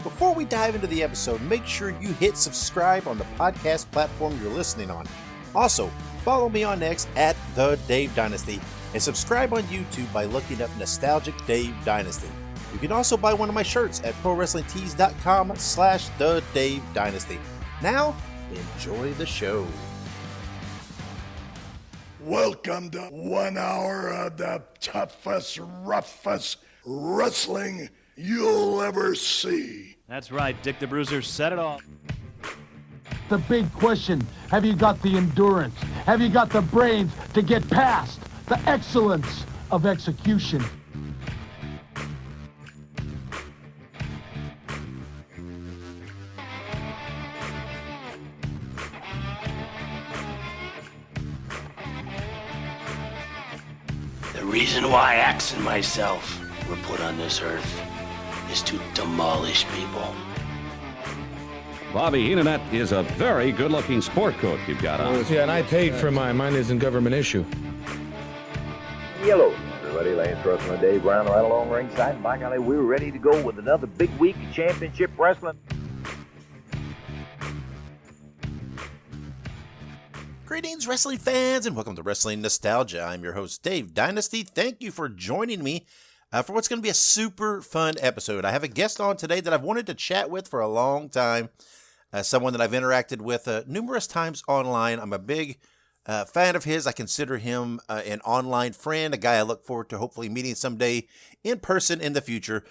Before we dive into the episode, make sure you hit subscribe on the podcast platform you're listening on. Also, follow me on X at The Dave Dynasty and subscribe on YouTube by looking up Nostalgic Dave Dynasty. You can also buy one of my shirts at ProWrestlingTees.com/The Dave Dynasty. Now, enjoy the show. Welcome to 1 hour of the toughest, roughest wrestling you'll ever see. That's right, Dick the Bruiser said it all. The big question, have you got the endurance? Have you got the brains to get past the excellence of execution? The reason why Axe and myself were put on this earth is to demolish people. Bobby Heenan is a very good-looking sport coat you've got on. Yeah, and I paid for mine. Mine isn't government issue. Hello, everybody. Lance Russell and Dave Brown right along ringside. And by golly, we're ready to go with another big week of championship wrestling. Greetings, wrestling fans, and welcome to Wrestling Nostalgia. I'm your host, Dave Dynasty. Thank you for joining me for what's going to be a super fun episode. I have a guest on today that I've wanted to chat with for a long time. Someone that I've interacted with numerous times online. I'm a big fan of his. I consider him an online friend, a guy I look forward to hopefully meeting someday in person in the future.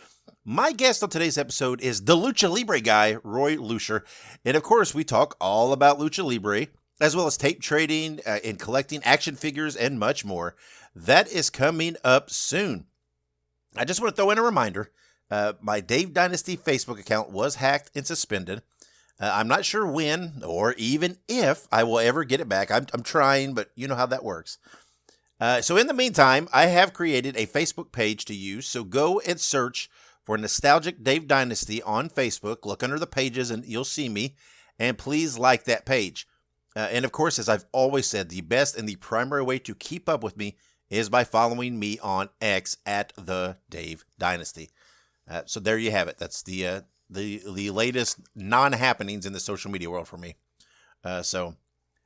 My guest on today's episode is the Lucha Libre Guy, Lucier. And of course, we talk all about Lucha Libre, as well as tape trading and collecting action figures and much more. That is coming up soon. I just want to throw in a reminder. My Dave Dynasty Facebook account was hacked and suspended. I'm not sure when or even if I will ever get it back. I'm trying, but you know how that works. So in the meantime, I have created a Facebook page to use. So go and search for Nostalgic Dave Dynasty on Facebook. Look under the pages and you'll see me. And please like that page. And of course, as I've always said, the best and the primary way to keep up with me is by following me on X at The Dave Dynasty. So there you have it. That's the latest non-happenings in the social media world for me. So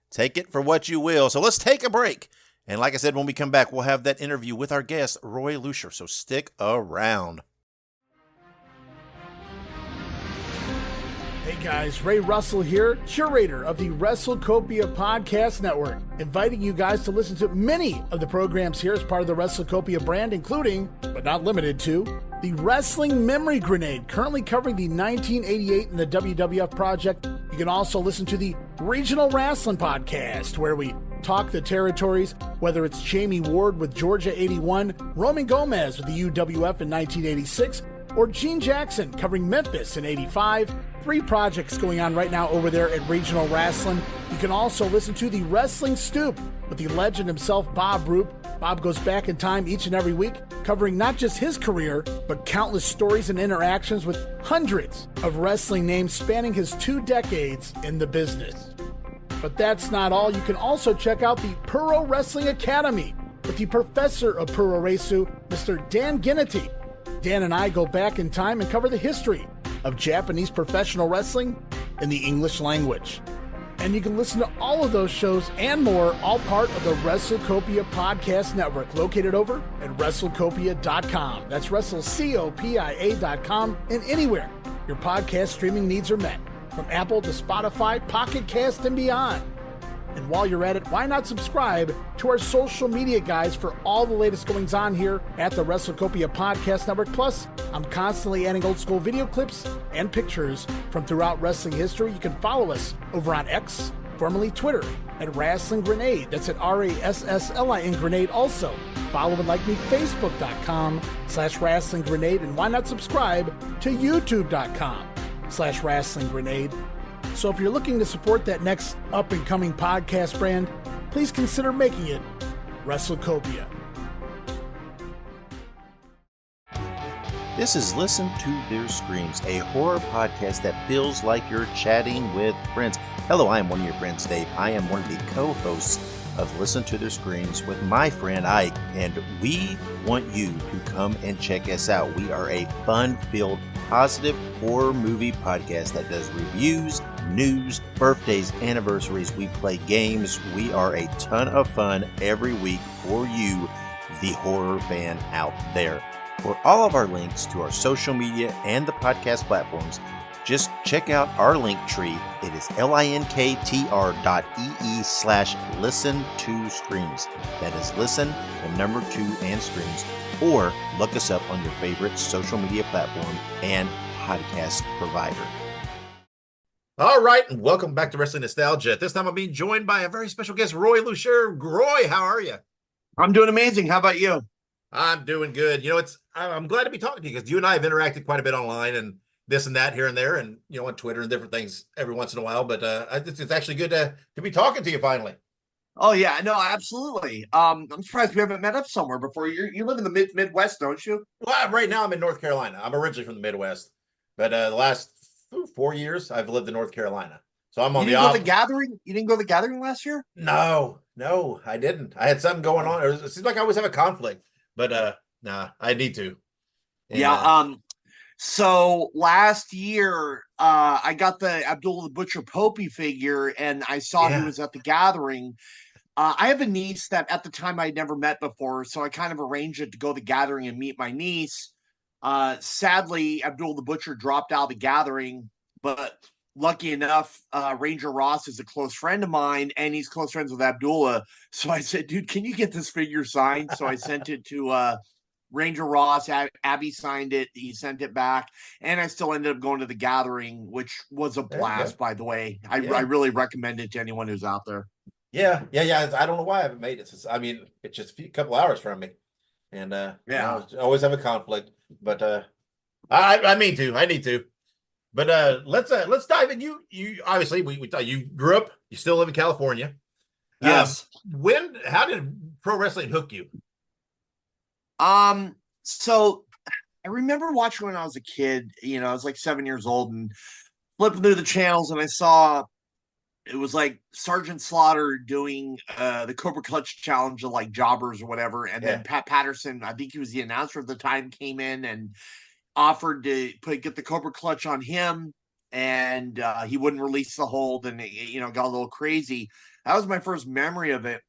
take it for what you will. So let's take a break. And like I said, when we come back, we'll have that interview with our guest, Lucier. So stick around. Hey guys, Ray Russell here, curator of the WrestleCopia Podcast Network, inviting you guys to listen to many of the programs here as part of the WrestleCopia brand, including, but not limited to, the Wrestling Memory Grenade, currently covering the 1988 and the WWF project. You can also listen to the Regional Wrestling Podcast, where we talk the territories, whether it's Jamie Ward with Georgia 81, Roman Gomez with the UWF in 1986, or Gene Jackson covering Memphis in 85. 3 projects going on right now over there at Regional Wrestling. You can also listen to the Wrestling Stoop with the legend himself, Bob Roop. Bob goes back in time each and every week, covering not just his career, but countless stories and interactions with hundreds of wrestling names spanning his 2 decades in the business. But that's not all. You can also check out the Pro Wrestling Academy with the professor of Pro Resu, Mr. Dan Ginnity. Dan and I go back in time and cover the history of Japanese professional wrestling in the English language. And you can listen to all of those shows and more, all part of the WrestleCopia Podcast Network, located over at WrestleCopia.com. That's WrestleCopia.com, and anywhere your podcast streaming needs are met, from Apple to Spotify, Pocket Cast, and beyond. And while you're at it, why not subscribe to our social media guys for all the latest goings on here at the WrestleCopia Podcast Network. Plus, I'm constantly adding old school video clips and pictures from throughout wrestling history. You can follow us over on X, formerly Twitter, at Wrestling Grenade. That's at RASSLIN Grenade. Also, follow and like me, Facebook.com/Wrestling Grenade. And why not subscribe to YouTube.com/Wrestling Grenade. So if you're looking to support that next up-and-coming podcast brand, please consider making it WrestleCopia. This is Listen to Their Screams, a horror podcast that feels like you're chatting with friends. Hello, I am one of your friends, Dave. I am one of the co-hosts of Listen to the Screams with my friend Ike, and we want you to come and check us out. We are a fun-filled, positive horror movie podcast that does reviews, news, birthdays, anniversaries. We play games. We are a ton of fun every week for you, the horror fan out there. For all of our links to our social media and the podcast platforms, just check out our link tree. It is linktr.ee/listen to screams. That is listen, the number 2 and screams. Or look us up on your favorite social media platform and podcast provider. All right, and welcome back to Wrestling Nostalgia. At this time, I'm being joined by a very special guest, Roy Lucier. Roy, how are you? I'm doing amazing. How about you? I'm doing good. You know, I'm glad to be talking to you because you and I have interacted quite a bit online and this and that here and there, and on Twitter and different things every once in a while. But it's actually good to be talking to you finally. Oh yeah, no, absolutely. I'm surprised we haven't met up somewhere before. You live in the Midwest, don't you? Well, right now I'm in North Carolina. I'm originally from the Midwest, but the last 4 years I've lived in North Carolina. So I'm on the You didn't go to the gathering last year? No, I didn't. I had something going on. It seems like I always have a conflict, but nah, I need to. And, yeah. So last year, I got the Abdullah the Butcher Popey figure, and I saw he was at the gathering. I have a niece that at the time I'd never met before, so I kind of arranged it to go to the gathering and meet my niece. Sadly, Abdullah the Butcher dropped out of the gathering, but lucky enough, Ranger Ross is a close friend of mine, and he's close friends with Abdullah. So I said, dude, can you get this figure signed? So I sent it to Ranger Ross. Abby signed it. He sent it back, and I still ended up going to the gathering, which was a blast, by the way. I really recommend it to anyone who's out there. Yeah. I don't know why I haven't made it. It's just a couple hours from me, and I always have a conflict. But I need to. But let's dive in. You obviously we thought you grew up. You still live in California. Yes. How did pro wrestling hook you? So I remember watching when I was a kid, I was like 7 years old and flipping through the channels, and I saw it was like Sergeant Slaughter doing the Cobra Clutch challenge of like jobbers or whatever. And then Pat Patterson, I think he was the announcer at the time, came in and offered to get the Cobra Clutch on him, and he wouldn't release the hold, and it, got a little crazy. That was my first memory of it.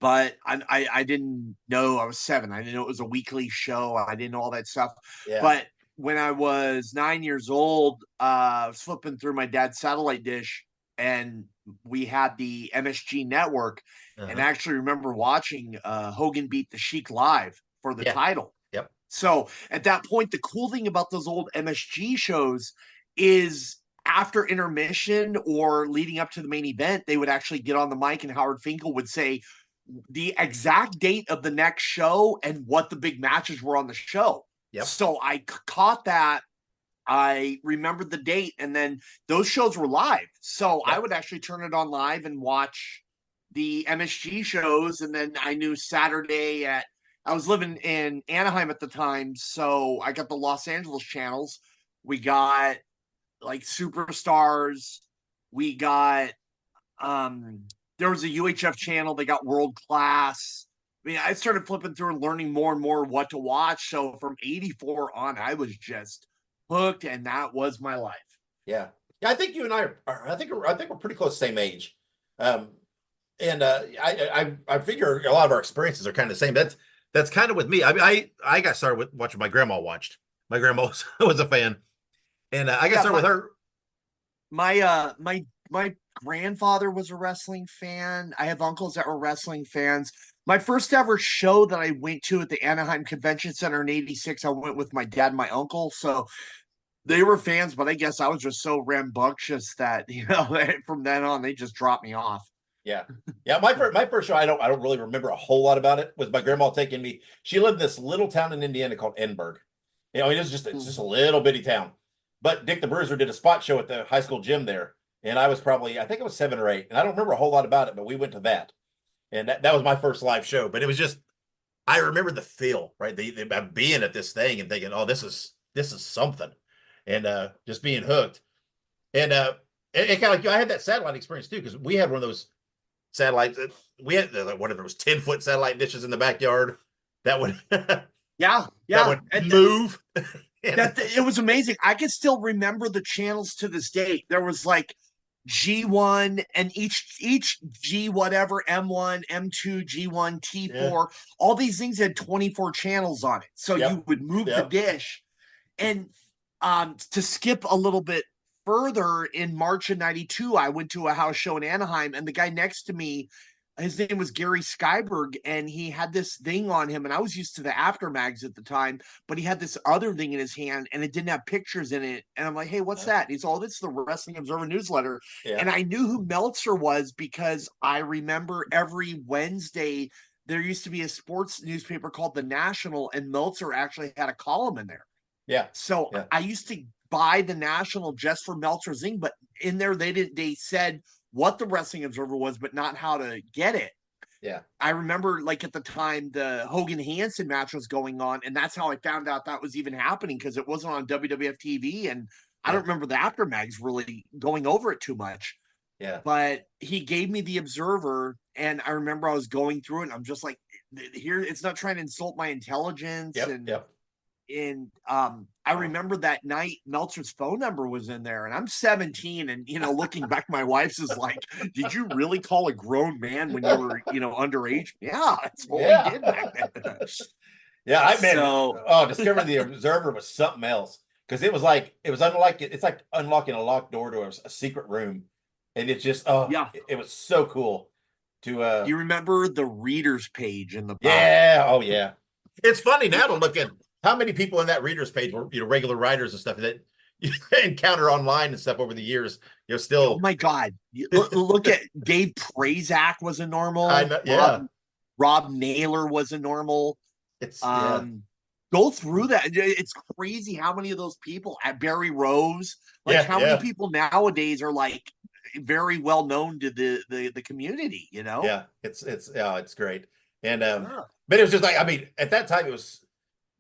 But I didn't know. I was 7. I didn't know it was a weekly show. I didn't know all that stuff. Yeah. But when I was 9 years old, I was flipping through my dad's satellite dish, and we had the MSG network. And I actually remember watching Hogan beat the Sheik live for the title. Yep. So at that point, the cool thing about those old MSG shows is after intermission or leading up to the main event, they would actually get on the mic and Howard Finkel would say the exact date of the next show and what the big matches were on the show. Yep. So I caught that. I remembered the date, and then those shows were live. So I would actually turn it on live and watch the MSG shows. And then I knew Saturday I was living in Anaheim at the time, so I got the Los Angeles channels. We got like Superstars. We got there was a UHF channel. They got World Class. I mean, I started flipping through and learning more and more what to watch. So from 84 on, I was just hooked, and that was my life. Yeah. I think you and I are. I think we're pretty close, same age. I figure a lot of our experiences are kind of the same. That's kind of with me. I mean, I got started with watching my grandma watched. My grandma was a fan, and I got started with her. My grandfather was a wrestling fan. I have uncles that were wrestling fans. My first ever show that I went to at the Anaheim Convention Center in '86, I went with my dad and my uncle. So they were fans, but I guess I was just so rambunctious that, from then on, they just dropped me off. Yeah. My first show, I don't really remember a whole lot about it. Was my grandma taking me? She lived in this little town in Indiana called Enberg. It's just a little bitty town. But Dick the Bruiser did a spot show at the high school gym there, and I was I think I was 7 or 8, and I don't remember a whole lot about it, but we went to that, and that was my first live show. But it was just, I remember the feel, right? The being at this thing and thinking, oh, this is something, and just being hooked, and it kind of like I had that satellite experience too, because we had one of those satellites. We had whatever it was, 10-foot satellite dishes in the backyard that would Yeah. that would move. It was amazing. I can still remember the channels to this day. There was like G1 and each G whatever, M1, M2, G1, T4, all these things had 24 channels on it. So you would move the dish. And to skip a little bit further, in March of 92, I went to a house show in Anaheim, and the guy next to me, his name was Gary Skyberg, and he had this thing on him, and I was used to the Aftermags at the time, but he had this other thing in his hand, and it didn't have pictures in it. And I'm like, hey, what's that? And he's all, it's the Wrestling Observer newsletter. And I knew who Meltzer was because I remember every Wednesday there used to be a sports newspaper called The National, and Meltzer actually had a column in there. So I used to buy The National just for Meltzer's thing, but in there they said what the Wrestling Observer was, but not how to get it. I remember, like, at the time the Hogan Hansen match was going on, and that's how I found out that was even happening, because it wasn't on WWF TV, and I don't remember the Aftermags really going over it too much. But he gave me the Observer, and I remember I was going through it, and I'm just like, here, it's not trying to insult my intelligence. And I remember that night Meltzer's phone number was in there, and I'm 17, and looking back, my wife's is like, did you really call a grown man when you were underage? Yeah, that's what we did back then. Discovering the Observer was something else, because it was like, it's like unlocking a locked door to a secret room, and it just it was so cool to you remember the readers page in the back? It's funny now to look at how many people in that readers page were regular writers and stuff that you encounter online and stuff over the years. Still. Oh my God! Look at Dave Prazak was a normal. I know, Rob Naylor was a normal. It's go through that. It's crazy how many of those people at Barry Rose, how many people nowadays are like very well known to the community. It's great. And but it was just like, I mean, at that time it was.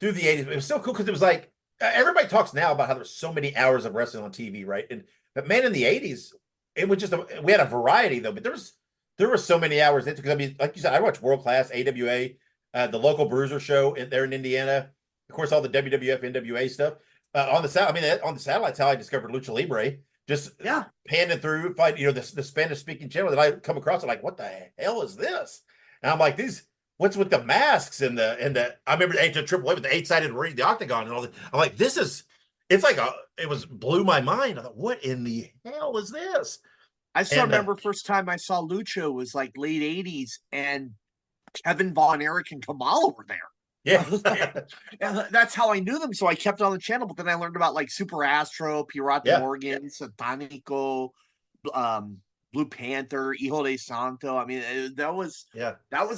Through the 80s, it was so cool because it was like, everybody talks now about how there's so many hours of wrestling on TV, right? But man, in the 80s, it was just we had a variety though. But there were so many hours into, because I mean, like you said, I watched World Class, AWA, the local Bruiser show there in Indiana, of course, all the WWF, NWA stuff on the satellite's how I discovered Lucha Libre. Just panning through, the Spanish speaking channel that I come across. I'm like, what the hell is this? And I'm like, what's with the masks and the I remember the Triple A with the 8-sided ring, the octagon and all that. I'm like, blew my mind. I thought, what in the hell is this? I still remember first time I saw Lucha was like late 80s, and Kevin Von Erich and Kamala were there. And that's how I knew them. So I kept on the channel, but then I learned about like Super Astro, Pirata Morgan, Satanico, Blue Panther, Hijo de Santo. I mean, that was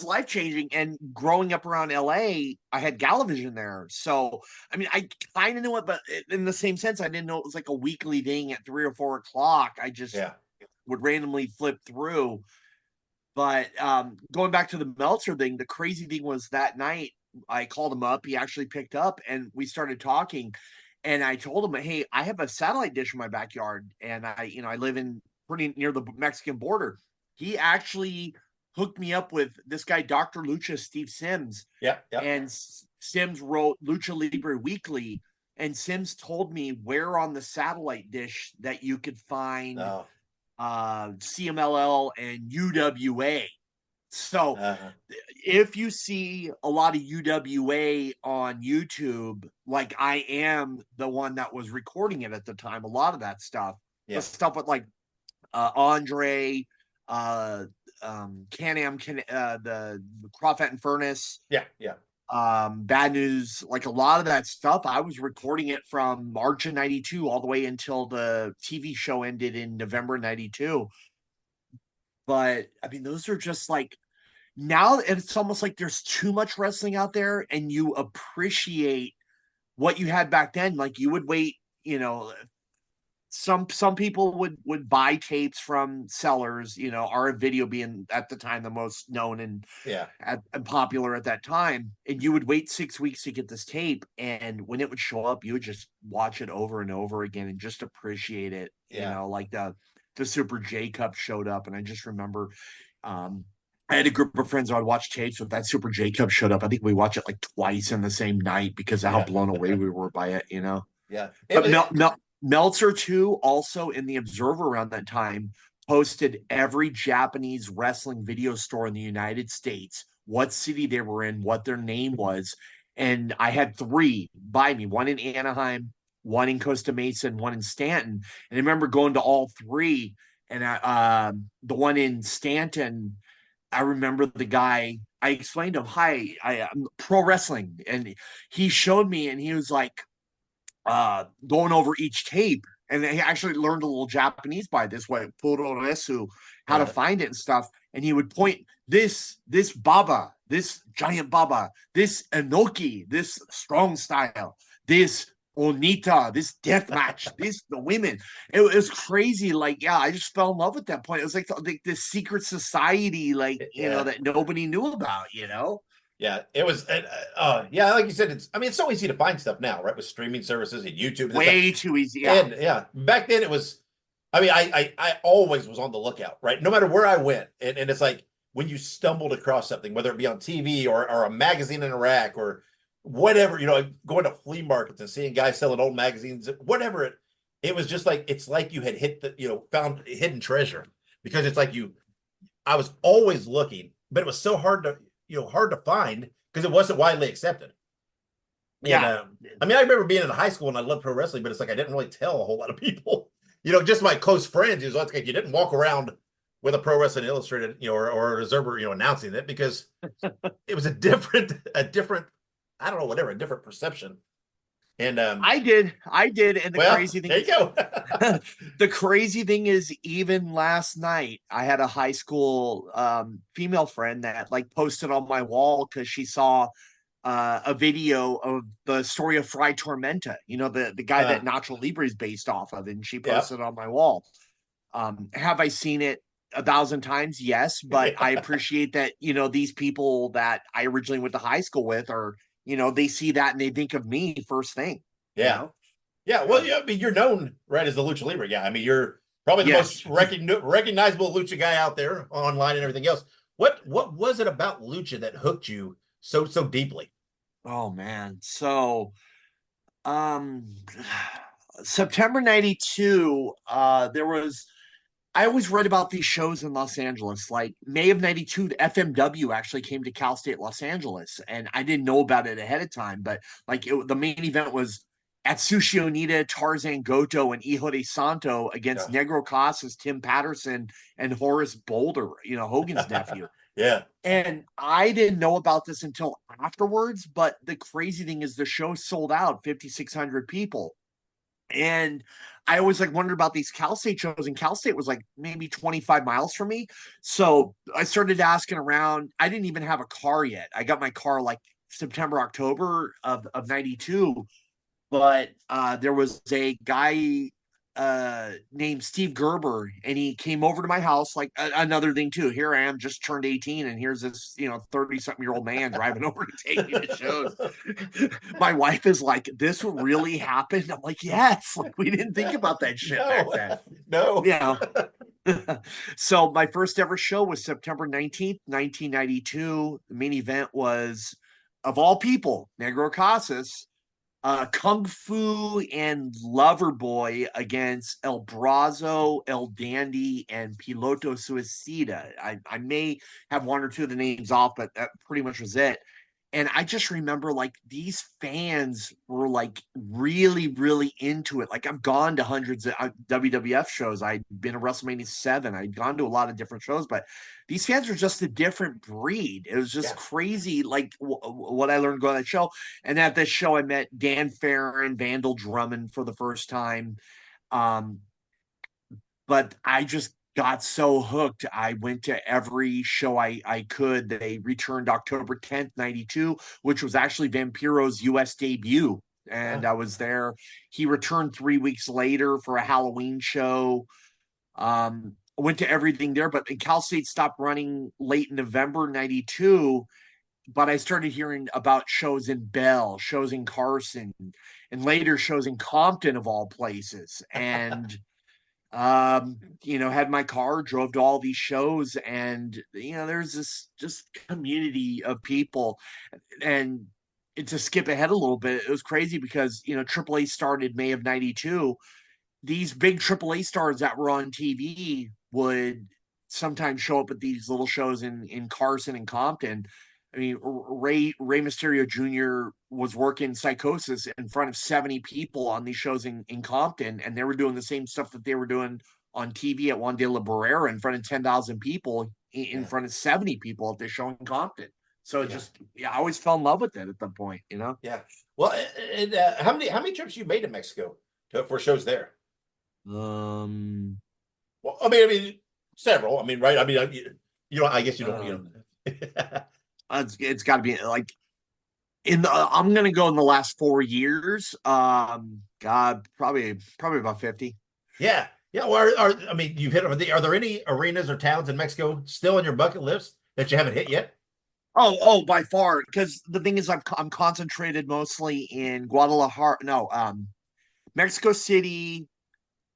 life changing. And growing up around LA, I had Galavision there, so I mean, I kind of knew it, but in the same sense, I didn't know it was like a weekly thing at 3 or 4 o'clock. I just would randomly flip through. But going back to the Meltzer thing, the crazy thing was that night I called him up. He actually picked up, and we started talking. And I told him, hey, I have a satellite dish in my backyard, and I live in pretty near the Mexican border. He actually hooked me up with this guy, Dr. Lucha, Steve Sims. And Sims wrote Lucha Libre Weekly, and Sims told me where on the satellite dish that you could find CMLL and UWA. So if you see a lot of UWA on YouTube, like I am the one that was recording it at the time, a lot of that stuff, the stuff with like Andre, Can-Am, the Crawford and Furnace, Bad News, like a lot of that stuff, I was recording it from March of 92 all the way until the TV show ended in November 92. But I mean, those are just like, now it's almost like there's too much wrestling out there, and you appreciate what you had back then. Like you would wait, some people would buy tapes from sellers, our video being at the time the most known and popular at that time. And you would wait 6 weeks to get this tape, and when it would show up, you would just watch it over and over again and just appreciate it. Like the Super J Cup showed up, and I just remember I had a group of friends I would watch tapes with. That Super Jacob showed up. I think we watched it like twice in the same night because of how blown away we were by it, you know? Yeah. But Meltzer, too, also in the Observer around that time, posted every Japanese wrestling video store in the United States, what city they were in, what their name was. And I had 3 by me, one in Anaheim, one in Costa Mesa, and one in Stanton. And I remember going to all 3. And the one in Stanton, I remember the guy, I explained to him, hi, I'm pro wrestling. And he showed me, and he was like, going over each tape. And he actually learned a little Japanese by this way, puroresu, how to find it and stuff. And he would point this baba, this giant baba, this enoki, this strong style, this onita, this death match, this the women. It was crazy. Like, yeah, I just fell in love at that point. It was like this secret society, like, you know, that nobody knew about, you know? Yeah, it was. Yeah, like you said, it's so easy to find stuff now, right? With streaming services and YouTube, way too easy. Yeah, and back then it was. I mean, I always was on the lookout, right? No matter where I went, and it's like when you stumbled across something, whether it be on TV or a magazine in a rack or whatever, you know, going to flea markets and seeing guys selling old magazines, whatever it was just like it's like you had found hidden treasure because it's like I was always looking, but it was so hard to find because it wasn't widely accepted. Yeah. And, I mean, I remember being in high school and I loved pro wrestling, but it's like I didn't really tell a whole lot of people. You know, just my close friends. It was like you didn't walk around with a Pro Wrestling Illustrated, or an observer, announcing it because it was a different, I don't know, whatever, a different perception. And I did. And the crazy thing, there you go. The crazy thing is, even last night, I had a high school female friend that like posted on my wall because she saw a video of the story of Fry Tormenta, the guy that Nacho Libre is based off of, and she posted it on my wall. Have I seen it 1,000 times? Yes, but I appreciate that, these people that I originally went to high school with are, they see that and they think of me first thing. Yeah. Yeah. Well, I mean, you're known, right, as the Lucha Libre guy. I mean, you're probably the most recognizable Lucha guy out there online and everything else. What was it about Lucha that hooked you so deeply? Oh, man. So, September 92, I always read about these shows in Los Angeles. Like May of 92, the FMW actually came to Cal State Los Angeles, and I didn't know about it ahead of time. But like the main event was Atsushi Onita, Tarzan Goto, and Hijo de Santo against Negro Casas, Tim Patterson, and Horace Boulder, Hogan's nephew. Yeah. And I didn't know about this until afterwards. But the crazy thing is the show sold out 5,600 people. And I always wondered about these Cal State shows, and Cal State was maybe 25 miles from me. So I started asking around. I didn't even have a car yet. I got my car September, October of 92. But there was a guy named Steve Gerber, and he came over to my house. Another thing too, here I am, just turned 18, and here's this 30-something-year-old man driving over to take me to shows. My wife is like, this really happened? I'm like, yes. We didn't think about that shit back then. No. Yeah. So my first ever show was September 19th, 1992. The main event was, of all people, Negro Casas, Kung Fu and Loverboy against El Brazo, El Dandy, and Piloto Suicida. I may have one or two of the names off, but that pretty much was it. And I just remember these fans were really, really into it. I've gone to hundreds of WWF shows. I'd been to WrestleMania 7. I'd gone to a lot of different shows, but these fans are just a different breed. It was just crazy, what I learned going to that show. And at this show, I met Dan Farron, Vandal Drummond for the first time. But I just got so hooked. I went to every show I could. They returned October 10th, 92, which was actually Vampiro's U.S. debut. And I was there. He returned 3 weeks later for a Halloween show. Went to everything there, but Cal State stopped running late in November 92. But I started hearing about shows in Bell, shows in Carson, and later shows in Compton, of all places. And Had my car, drove to all these shows, and there's this just community of people. And to skip ahead a little bit, it was crazy because AAA started May of '92. These big AAA stars that were on TV would sometimes show up at these little shows in Carson and Compton. I mean, Rey Mysterio Jr. was working Psychosis in front of 70 people on these shows in Compton, and they were doing the same stuff that they were doing on TV at Juan de la Barrera in front of 10,000 people, in front of 70 people at this show in Compton. So I always fell in love with it at that point, Yeah. Well, and, how many trips you made to Mexico for shows there? Well, I mean, several. I mean, right? I mean, I guess you don't. It's got to be like I'm gonna go in the last 4 years. God, probably about 50. Yeah. Well, I mean, you've hit. Are there any arenas or towns in Mexico still on your bucket list that you haven't hit yet? Oh, by far. Because the thing is, I'm concentrated mostly in Guadalajara. No, Mexico City,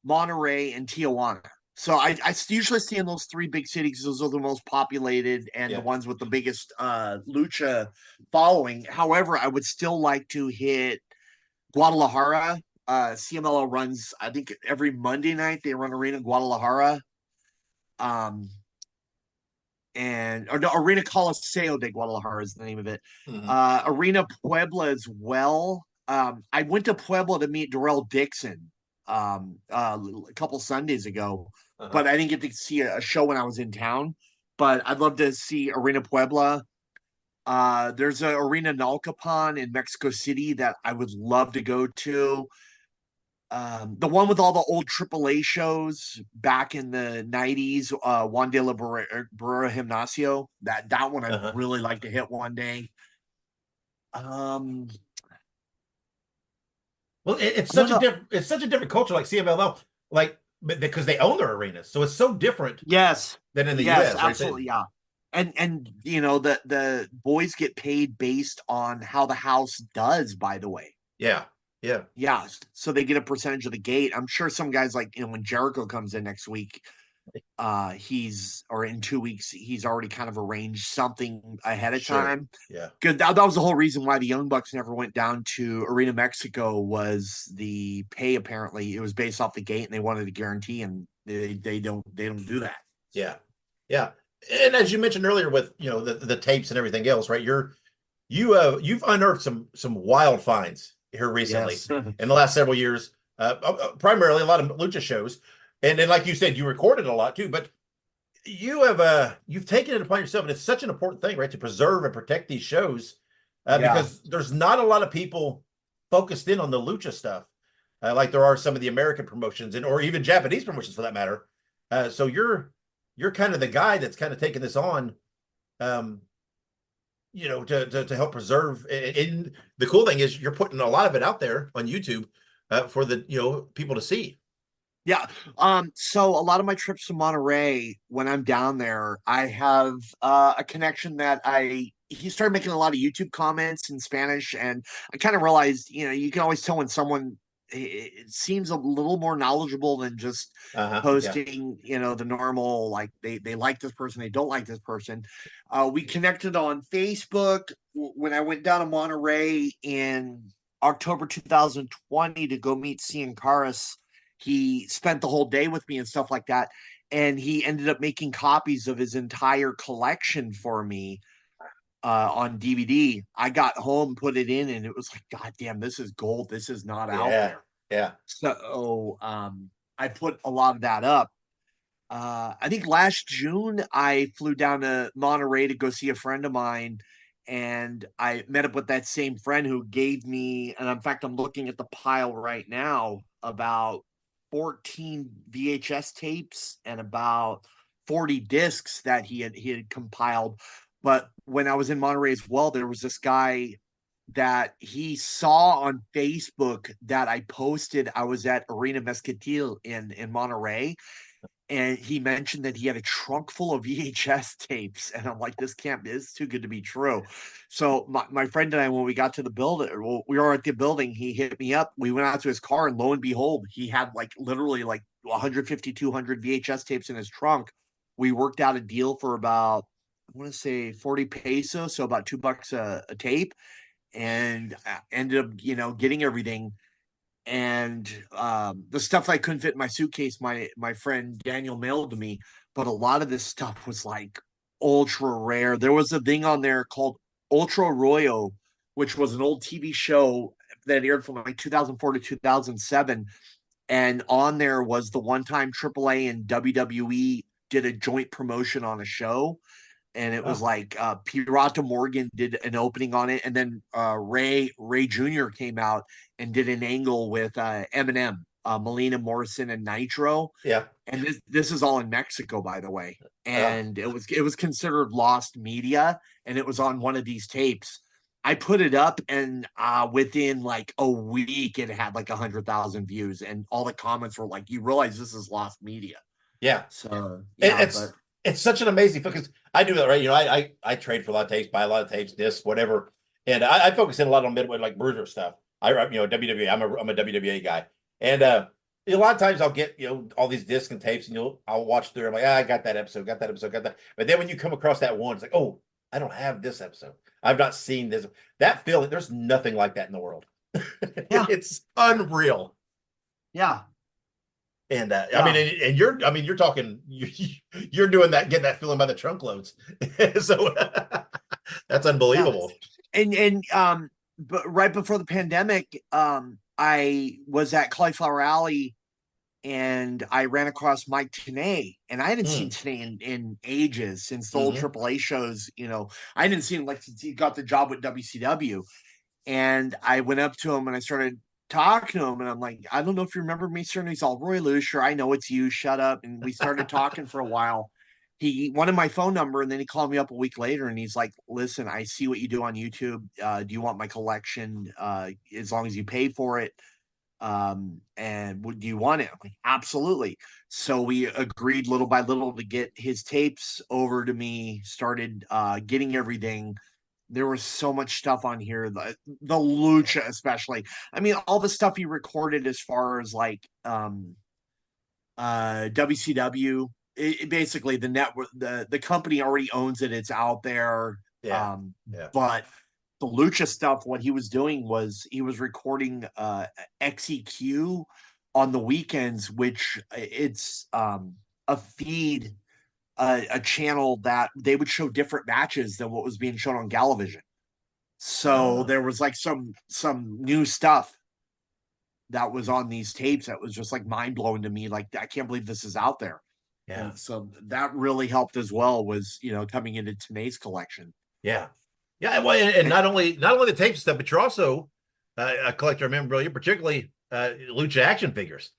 Monterrey, and Tijuana. So I usually stay in those 3 big cities. Those are the most populated and the ones with the biggest lucha following. However, I would still like to hit Guadalajara. CMLL runs, I think, every Monday night. They run Arena Guadalajara. Arena Coliseo de Guadalajara is the name of it. Mm-hmm. Arena Puebla as well. I went to Puebla to meet Darrell Dixon a couple Sundays ago, but I didn't get to see a show when I was in town. But I'd love to see Arena Puebla. There's an Arena Nalcapan in Mexico City that I would love to go to. The one with all the old AAA shows back in the 90s, Juan de la Barrera Gimnasio. That one I'd really like to hit one day. Well, it's such a different culture, like CMLL, like because they own their arenas, so it's so different. Yes, than in the US. Absolutely, right? Yeah. And the boys get paid based on how the house does. By the way, yeah. So they get a percentage of the gate. I'm sure some guys, like when Jericho comes in next week, in 2 weeks, he's already kind of arranged something ahead of time. Yeah. Good. That was the whole reason why the Young Bucks never went down to Arena Mexico, was the pay. Apparently it was based off the gate and they wanted a guarantee, and they don't do that. Yeah. And as you mentioned earlier with, the tapes and everything else, right? You've unearthed some wild finds here recently. Yes. In the last several years, primarily a lot of lucha shows. And then, like you said, you recorded a lot too, but you've taken it upon yourself, and it's such an important thing, right, to preserve and protect these shows, because there's not a lot of people focused in on the lucha stuff, like there are some of the American promotions or even Japanese promotions for that matter. So you're kind of the guy that's kind of taking this on, to help preserve. And the cool thing is you're putting a lot of it out there on YouTube for the people to see. Yeah. So a lot of my trips to Monterey, when I'm down there, I have a connection that he started making a lot of YouTube comments in Spanish, and I kind of realized, you can always tell when someone it seems a little more knowledgeable than just posting, the normal, like they like this person, they don't like this person. We connected on Facebook when I went down to Monterey in October 2020 to go meet Cian Caras. He spent the whole day with me and stuff like that. And he ended up making copies of his entire collection for me on DVD. I got home, put it in, and it was like, God damn, this is gold. This is not out there. Yeah. So I put a lot of that up. I think last June, I flew down to Monterey to go see a friend of mine. And I met up with that same friend who gave me, and in fact, I'm looking at the pile right now, about 14 VHS tapes and about 40 discs that he had compiled. But when I was in Monterey as well, there was this guy that he saw on Facebook that I posted. I was at Arena Mezquitil in Monterey, and he mentioned that he had a trunk full of VHS tapes, and I'm like, this is too good to be true. So my friend and I, when we got to the building, we were at the building, he hit me up. We went out to his car, and lo and behold, he had like literally like 150, 200 VHS tapes in his trunk. We worked out a deal for about, I want to say 40 pesos, so about $2 a tape, and ended up, getting everything. And the stuff I couldn't fit in my suitcase, my friend Daniel mailed to me. But a lot of this stuff was like ultra rare. There was a thing on there called Ultra Royo, which was an old TV show that aired from like 2004 to 2007. And on there was the one time AAA and WWE did a joint promotion on a show. And it was like Pirata Morgan did an opening on it, and then Ray Jr. came out and did an angle with Eminem, Melina Morrison, and Nitro. Yeah, and this is all in Mexico, by the way. And it was considered lost media, and it was on one of these tapes. I put it up, and within like a week, it had like 100,000 views, and all the comments were like, "You realize this is lost media?" Yeah. So it's such an amazing because I do that, right? I trade for a lot of tapes, buy a lot of tapes, discs, whatever. And I focus in a lot on midway, like Bruiser stuff. WWE, I'm a WWA guy. And a lot of times I'll get, all these discs and tapes, and I'll watch through. I'm like, I got that episode, got that. But then when you come across that one, it's like, oh, I don't have this episode. I've not seen this. That feeling, there's nothing like that in the world. Yeah. It's unreal. Yeah. And you're talking, you're doing that, getting that feeling by the trunk loads. So that's unbelievable. Yeah. But right before the pandemic, I was at Cauliflower Alley, and I ran across Mike Tenay, and I hadn't seen Tenay in ages, since the old AAA shows. I didn't see him like since he got the job with WCW. And I went up to him and I started talking to him, and I'm like, I don't know if you remember me, sir. And he's all, Roy Lucier, I know it's you, shut up. And we started talking for a while. He wanted my phone number, and then he called me up a week later, and he's like, listen, I see what you do on YouTube. Do you want my collection? As long as you pay for it. And do you want it? I'm like, absolutely. So we agreed little by little to get his tapes over to me, started getting everything. There was so much stuff on here, the Lucha especially. I mean, all the stuff he recorded as far as like WCW. Basically, the network, the company already owns it. It's out there. But the Lucha stuff, what he was doing was he was recording XEQ on the weekends, which it's a feed. A channel that they would show different matches than what was being shown on Galavision. So there was like some new stuff that was on these tapes that was just like mind blowing to me. Like, I can't believe this is out there. Yeah. And so that really helped as well, was, coming into Tenay's collection. Yeah. Yeah. Well, and not only the tape stuff, but you're also a collector of memorabilia, particularly Lucha action figures.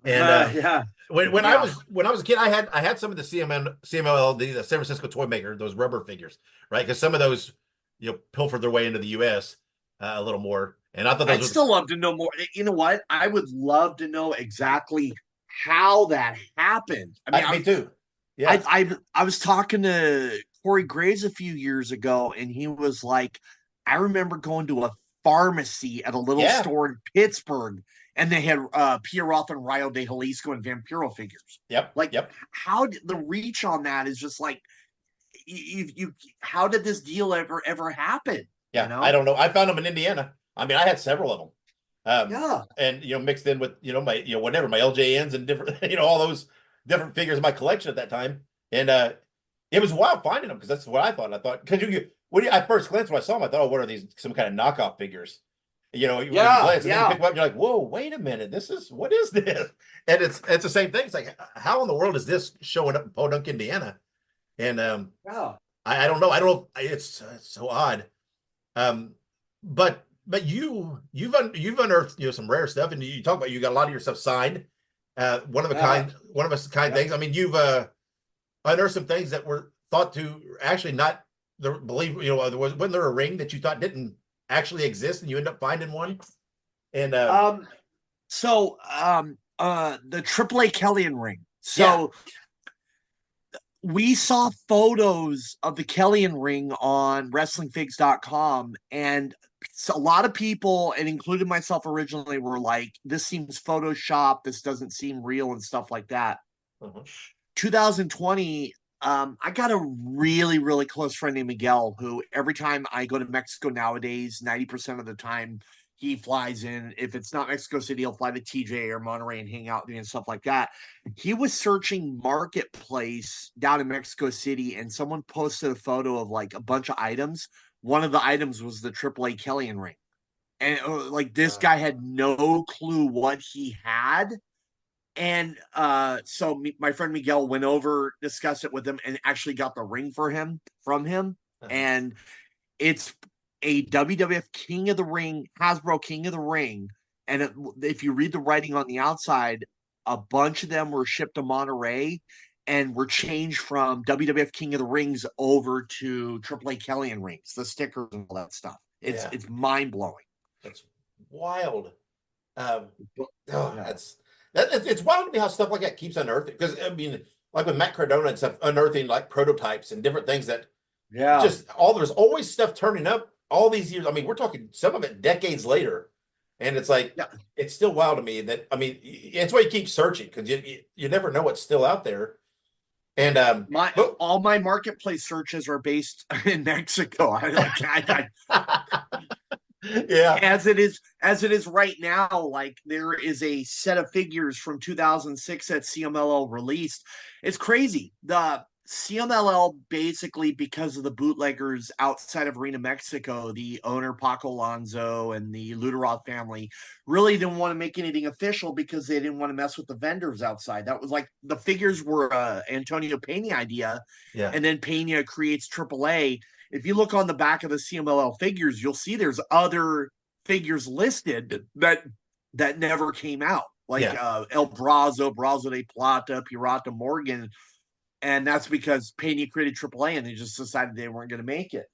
And when I was a kid, I had some of the CMLL, the San Francisco Toy Maker, those rubber figures, right? Because some of those, pilfered their way into the U.S. A little more, and I thought I'd still love to know more. You know what? I would love to know exactly how that happened. I mean, me too. Yeah, I was talking to Corey Graves a few years ago, and he was like, I remember going to a pharmacy at a little store in Pittsburgh, and they had Pierre Roth and Rayo de Jalisco and Vampiro figures. How did the reach on that is just like, you how did this deal ever happen? Yeah, I don't know. I found them in Indiana. I mean, I had several of them. And mixed in with my whatever, my LJNs and different all those different figures in my collection at that time. And it was wild finding them, because that's what I thought. I thought, because at first glance when I saw them, I thought, oh, what are these? Some kind of knockoff figures. You glance, and then you pick them up, you're like, whoa, wait a minute, what is this? And it's the same thing. It's like, how in the world is this showing up in Podunk, Indiana? And I don't know. It's so odd. But you've unearthed some rare stuff, and you talk about, you got a lot of your stuff signed, one of a kind things. I mean, you've unearthed some things that were thought to actually not believe. Wasn't there a ring that you thought didn't actually exist, and you end up finding one? And the AAA Kellyan ring. So we saw photos of the Kellyan ring on WrestlingFigs.com, and a lot of people, and including myself originally, were like, this seems Photoshop, this doesn't seem real and stuff like that. 2020, I got a really, really close friend named Miguel, who every time I go to Mexico nowadays, 90% of the time he flies in. If it's not Mexico City, he'll fly to TJ or Monterrey and hang out and stuff like that. He was searching Marketplace down in Mexico City, and someone posted a photo of like a bunch of items. One of the items was the AAA Kellyan ring. And like this guy had no clue what he had. And so my friend Miguel went over, discussed it with him, and actually got the ring from him. And it's a WWF King of the Ring, Hasbro King of the Ring. And if you read the writing on the outside, a bunch of them were shipped to Monterey and were changed from WWF King of the Rings over to AAA Kellyan rings, the stickers and all that stuff. It's mind blowing. That's wild. It's wild to me how stuff like that keeps unearthing. Because I mean, like with Matt Cardona and stuff, unearthing like prototypes and different things that there's always stuff turning up all these years. I mean, we're talking some of it decades later. And it's like, it's still wild to me that, I mean, it's why you keep searching, because you never know what's still out there. And all my Marketplace searches are based in Mexico. As it is right now, like there is a set of figures from 2006 that CMLL released. It's crazy. The CMLL, basically, because of the bootleggers outside of Arena Mexico, the owner Paco Alonso and the Luterod family really didn't want to make anything official because they didn't want to mess with the vendors outside. That was like, the figures were Antonio Pena idea, and then Pena creates AAA. If you look on the back of the CMLL figures, you'll see there's other figures listed that never came out, like El Brazo, Brazo de Plata, Pirata Morgan. And that's because Pena created AAA and they just decided they weren't going to make it.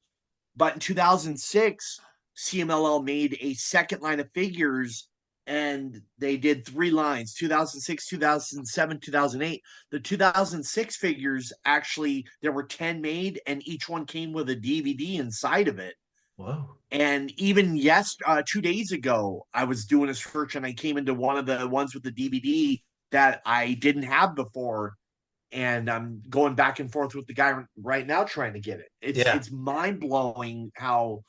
But in 2006, CMLL made a second line of figures, and they did 3 lines, 2006, 2007, 2008. The 2006 figures, actually, there were 10 made, and each one came with a DVD inside of it. Wow. And even 2 days ago, I was doing a search, and I came into one of the ones with the DVD that I didn't have before. And I'm going back and forth with the guy right now trying to get it. It's mind blowing how,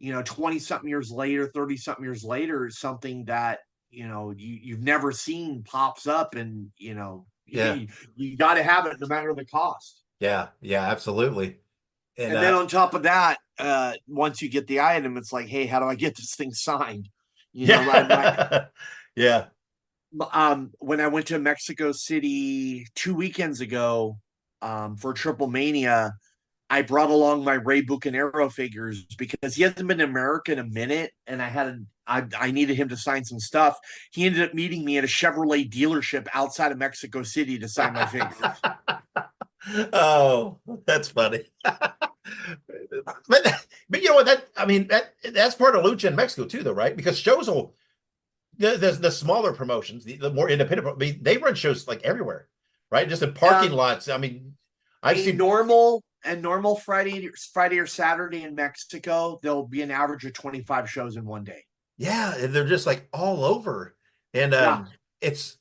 20 something years later, 30 something years later, something that, you've never seen pops up, and, you got to have it no matter the cost. Yeah, absolutely. And then on top of that, once you get the item, it's like, hey, how do I get this thing signed? When I went to Mexico City 2 weekends ago for Triple Mania, I brought along my Ray Bucanero figures because he hasn't been in America in a minute, and I needed him to sign some stuff. He ended up meeting me at a Chevrolet dealership outside of Mexico City to sign my figures. Oh, that's funny. but you know what? That's part of Lucha in Mexico too, though, right? Because shows will. The smaller promotions, the more independent, they run shows like everywhere, right? Just in parking lots. I mean, I've seen normal Friday or Saturday in Mexico, there'll be an average of 25 shows in one day. Yeah, and they're just like all over, and it's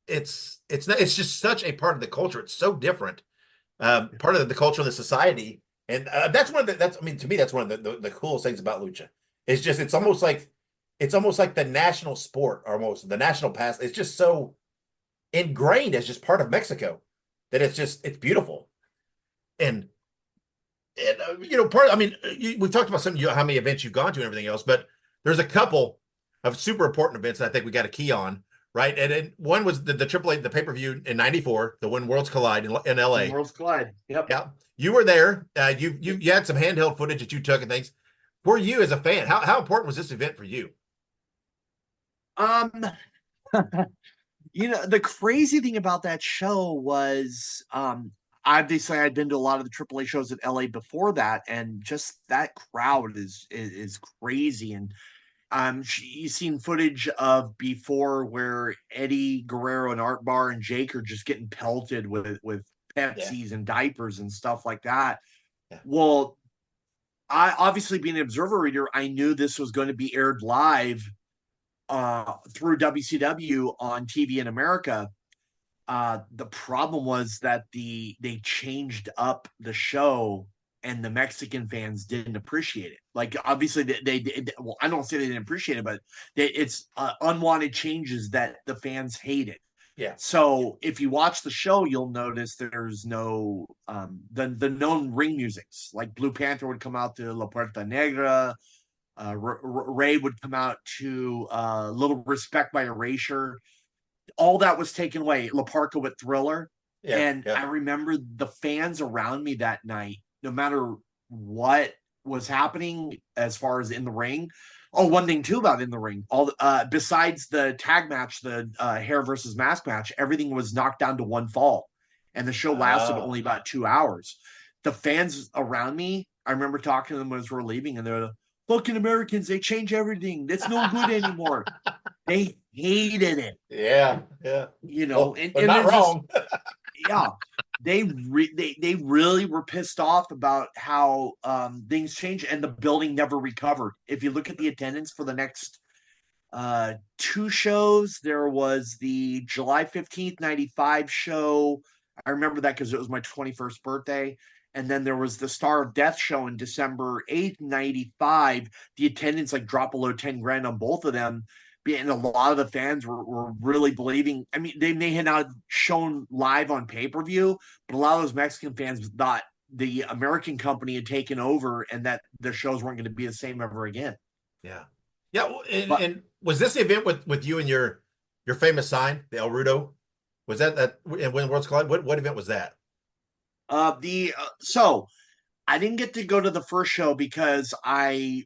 just such a part of the culture. It's so different, part of the culture of the society, and to me, that's one of the coolest things about Lucha. It's just it's almost like the national sport, almost the national past. It's just so ingrained as just part of Mexico that it's beautiful. And we've talked about how many events you've gone to and everything else, but there's a couple of super important events that I think we got a key on, right? And one was the AAA, the pay-per-view in '94, the When Worlds Collide in LA. Worlds Collide. Yep. Yeah. You were there. You had some handheld footage that you took and things. For you as a fan, how important was this event for you? The crazy thing about that show was, obviously I'd been to a lot of the AAA shows in LA before that, and just that crowd is crazy. And you've seen footage of before where Eddie Guerrero and Art Bar and Jake are just getting pelted with Pepsis and diapers and stuff like that. Yeah. Well, I obviously being an observer reader, I knew this was going to be aired live through WCW on TV in America. The problem was that they changed up the show and the Mexican fans didn't appreciate it. Like, obviously they well, I don't say they didn't appreciate it, but it's unwanted changes that the fans hated. Yeah. So if you watch the show, you'll notice there's no the known ring musics. Like Blue Panther would come out to La Puerta Negra. Ray would come out to Little Respect by Erasure. All that was taken away. La Parka with Thriller. Yeah, and I remember the fans around me that night, no matter what was happening as far as in the ring. Oh, one thing too about in the ring, all besides the tag match, the hair versus mask match, everything was knocked down to one fall, and the show lasted only about 2 hours. The fans around me, I remember talking to them as we're leaving, and they're like, "Fucking Americans, they change everything. It's no good anymore." They hated it. Yeah. You know, well, and not wrong. Yeah. They really were pissed off about how things changed and the building never recovered. If you look at the attendance for the next 2 shows, there was the July 15th, 95 show. I remember that because it was my 21st birthday. And then there was the Star of Death show in December 8th, 95. The attendance like dropped below 10 grand on both of them. And a lot of the fans were really believing. I mean, they may have not shown live on pay-per-view, but a lot of those Mexican fans thought the American company had taken over and that their shows weren't going to be the same ever again. Yeah. And was this the event with you and your famous sign, the El Rudo? Was that when Worlds Collide? What event was that? So I didn't get to go to the first show because I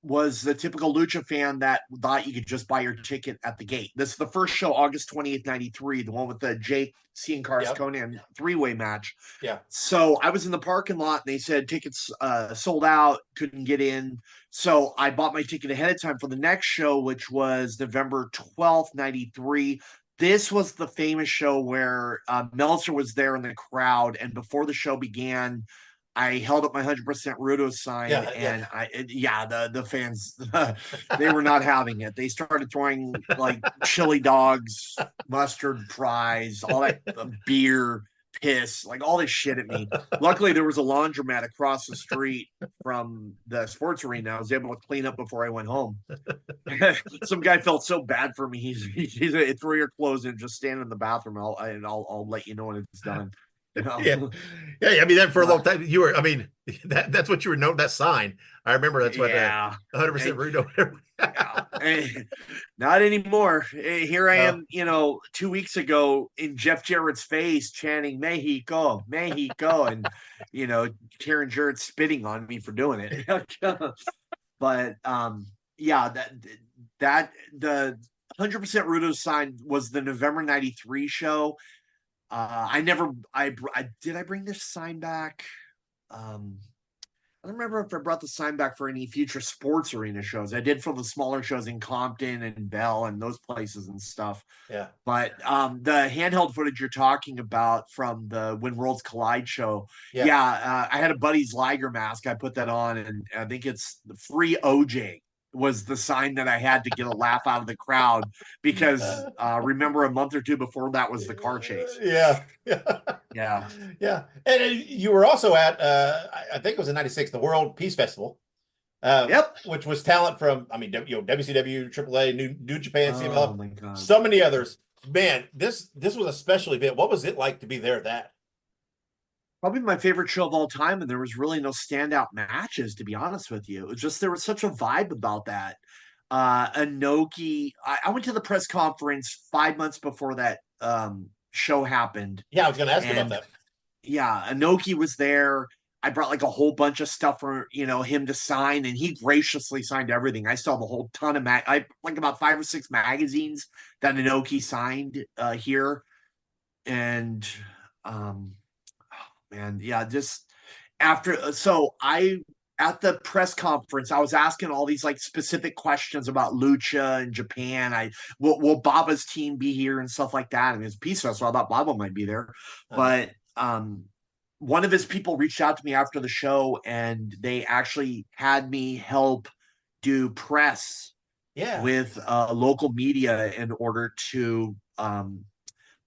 was the typical Lucha fan that thought you could just buy your ticket at the gate. This is the first show, August 28th, 93, the one with the Jake Cian Conan 3-way match. Yeah. So I was in the parking lot and they said tickets sold out, couldn't get in. So I bought my ticket ahead of time for the next show, which was November 12th, 93. This was the famous show where Meltzer was there in the crowd, and before the show began, I held up my 100% Rudo sign, the fans, they were not having it. They started throwing like chili dogs, mustard fries, all that beer, piss, like all this shit at me. Luckily, there was a laundromat across the street from the sports arena. I was able to clean up before I went home. Some guy felt so bad for me. He's throw your clothes in, just stand in the bathroom. I'll let you know when it's done. You know? Yeah. I mean, that for a long time, you were. I mean, that's what you were known. That sign. I remember. That's what. 100% Rudo. Not anymore. Here I am. 2 weeks ago in Jeff Jarrett's face, chanting "Mexico, Mexico," and Karen Jarrett spitting on me for doing it. But that the 100% Rudo sign was the November 93 show. Did I bring this sign back? I don't remember if I brought the sign back for any future sports arena shows. I did for the smaller shows in Compton and Bell and those places and stuff. Yeah. But the handheld footage you're talking about from the When Worlds Collide show. I had a buddy's Liger mask. I put that on, and I think it's the Free OJ was the sign that I had to get a laugh out of the crowd because remember a month or two before that was the car chase. Yeah. And you were also at I think it was in '96, the World Peace Festival. Which was talent from WCW, AAA, New Japan, CMLL, so many others. Man, this was a special event. What was it like to be there at that? Probably my favorite show of all time, and there was really no standout matches, to be honest with you. It was just there was such a vibe about that. Inoki, I went to the press conference 5 months before that show happened. Yeah, I was going to ask you about that. Yeah, Inoki was there. I brought like a whole bunch of stuff for him to sign, and he graciously signed everything. I still have a whole ton of about 5 or 6 magazines that Inoki signed here, and just after. So I at the press conference, I was asking all these like specific questions about Lucha and Japan. Will Baba's team be here and stuff like that? And it's Peace Festival. I thought Baba might be there, but one of his people reached out to me after the show, and they actually had me help do press with local media in order to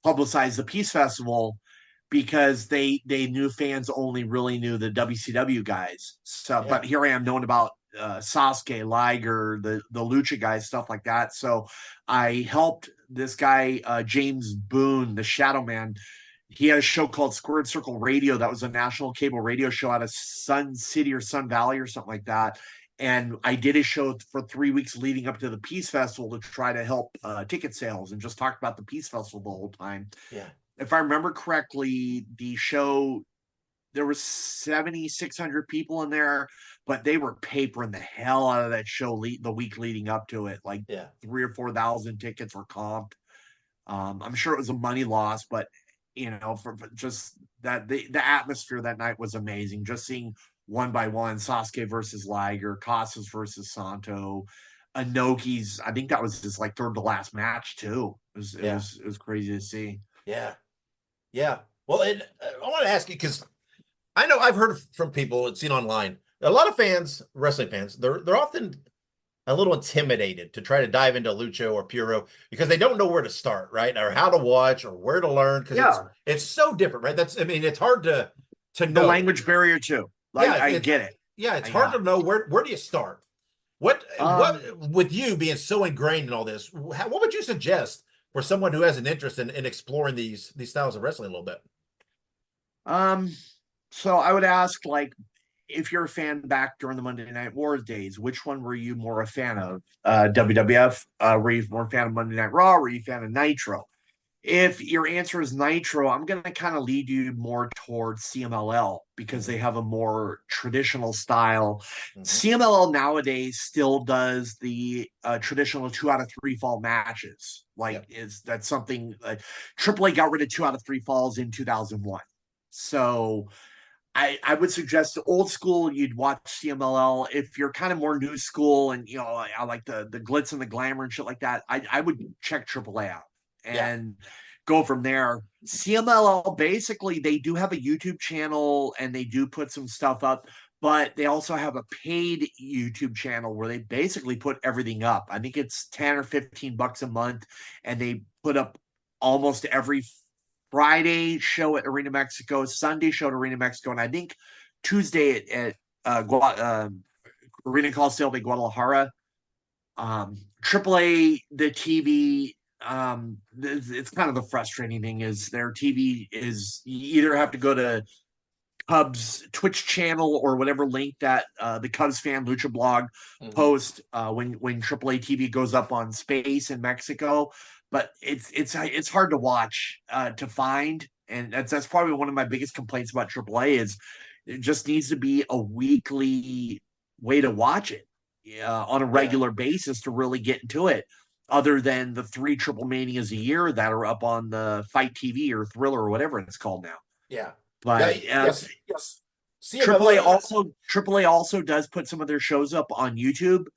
publicize the Peace Festival, because they knew fans only really knew the WCW guys. So, but here I am knowing about Sasuke, Liger, the Lucha guys, stuff like that. So I helped this guy, James Boone, the Shadow Man. He had a show called Squared Circle Radio. That was a national cable radio show out of Sun City or Sun Valley or something like that. And I did a show for 3 weeks leading up to the Peace Festival to try to help ticket sales, and just talked about the Peace Festival the whole time. Yeah. If I remember correctly, the show, there was 7,600 people in there, but they were papering the hell out of that show the week leading up to it. Like 3,000 or 4,000 tickets were comped. I'm sure it was a money loss, but for just that, the atmosphere that night was amazing. Just seeing one by one, Sasuke versus Liger, Casas versus Santo, Inoki's. I think that was his like third to last match too. It was crazy to see. Yeah. Yeah. Well, I want to ask you, because I know I've heard from people and seen online, a lot of fans, wrestling fans, they're often a little intimidated to try to dive into Lucha or Puro because they don't know where to start, right? Or how to watch or where to learn, because it's so different, right? It's hard to know. The language barrier too. I get it. Yeah, it's hard to know where do you start? What with you being so ingrained in all this, what would you suggest for someone who has an interest in exploring these styles of wrestling a little bit? So I would ask, like, if you're a fan back during the Monday Night Wars days, which one were you more a fan of? WWF? Were you more a fan of Monday Night Raw? Were you a fan of Nitro? If your answer is Nitro, I'm going to kind of lead you more towards CMLL, because they have a more traditional style. CMLL nowadays still does the traditional 2 out of 3 fall matches. That's something AAA got rid of 2 out of 3 falls in 2001. So I would suggest the old school, you'd watch CMLL. If you're kind of more new school and I like the glitz and the glamour and shit like that, I would check AAA out and go from there. CMLL, basically, they do have a YouTube channel and they do put some stuff up, but they also have a paid YouTube channel where they basically put everything up. I think it's 10 or 15 bucks a month, and they put up almost every Friday show at Arena Mexico, Sunday show at Arena Mexico, and I think Tuesday at Arena Coliseo de Guadalajara. AAA, the TV, it's kind of the frustrating thing is their TV is, you either have to go to Cubs Twitch channel or whatever link that the Cubs fan Lucha blog post when AAA TV goes up on Space in Mexico. But it's hard to watch, to find, and that's probably one of my biggest complaints about AAA is it just needs to be a weekly way to watch it on a regular basis to really get into it, other than the 3 Triple Manias a year that are up on the Fight TV or Thriller or whatever it's called now. Yeah. But yes. AAA also does put some of their shows up on YouTube,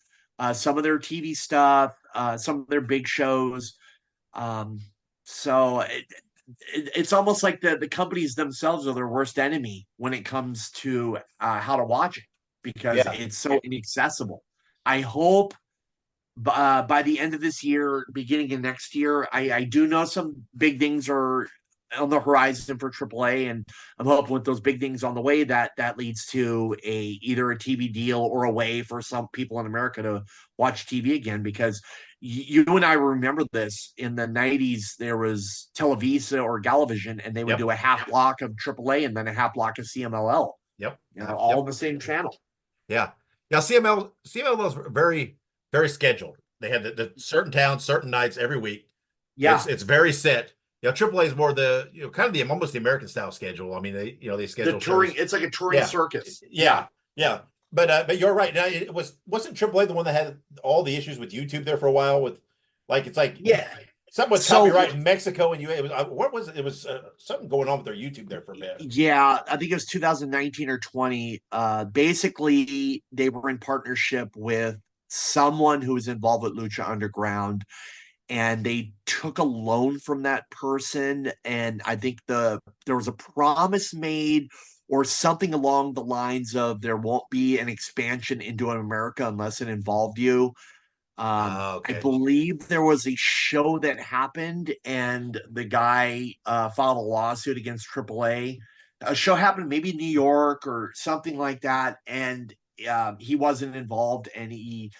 some of their TV stuff, some of their big shows. So it's almost like the companies themselves are their worst enemy when it comes to how to watch it, because it's so inaccessible. I hope by the end of this year, beginning of next year, I do know some big things are on the horizon for AAA, and I'm hoping with those big things on the way that leads to either a TV deal or a way for some people in America to watch TV again, because you and I remember this in the 90s. There was Televisa or Galavision, and they would do a half block of AAA and then a half block of CMLL. All on the same channel. Yeah. Now CMLL is very, very scheduled. They have the certain towns, certain nights every week. Yeah, it's very set. AAA is more the kind of the almost the American style schedule. I mean, they schedule the touring. It's like a touring circus. Yeah. But you're right. Now, wasn't AAA the one that had all the issues with YouTube there for a while? Something was copyright in Mexico and it was what was it? It was something going on with their YouTube there for a bit. Yeah, I think it was 2019 or 20. Basically, they were in partnership with someone who was involved with Lucha Underground, and they took a loan from that person. And I think there was a promise made or something along the lines of there won't be an expansion into America unless it involved you. Okay. I believe there was a show that happened, and the guy filed a lawsuit against AAA. A show happened maybe in New York or something like that, and he wasn't involved, and he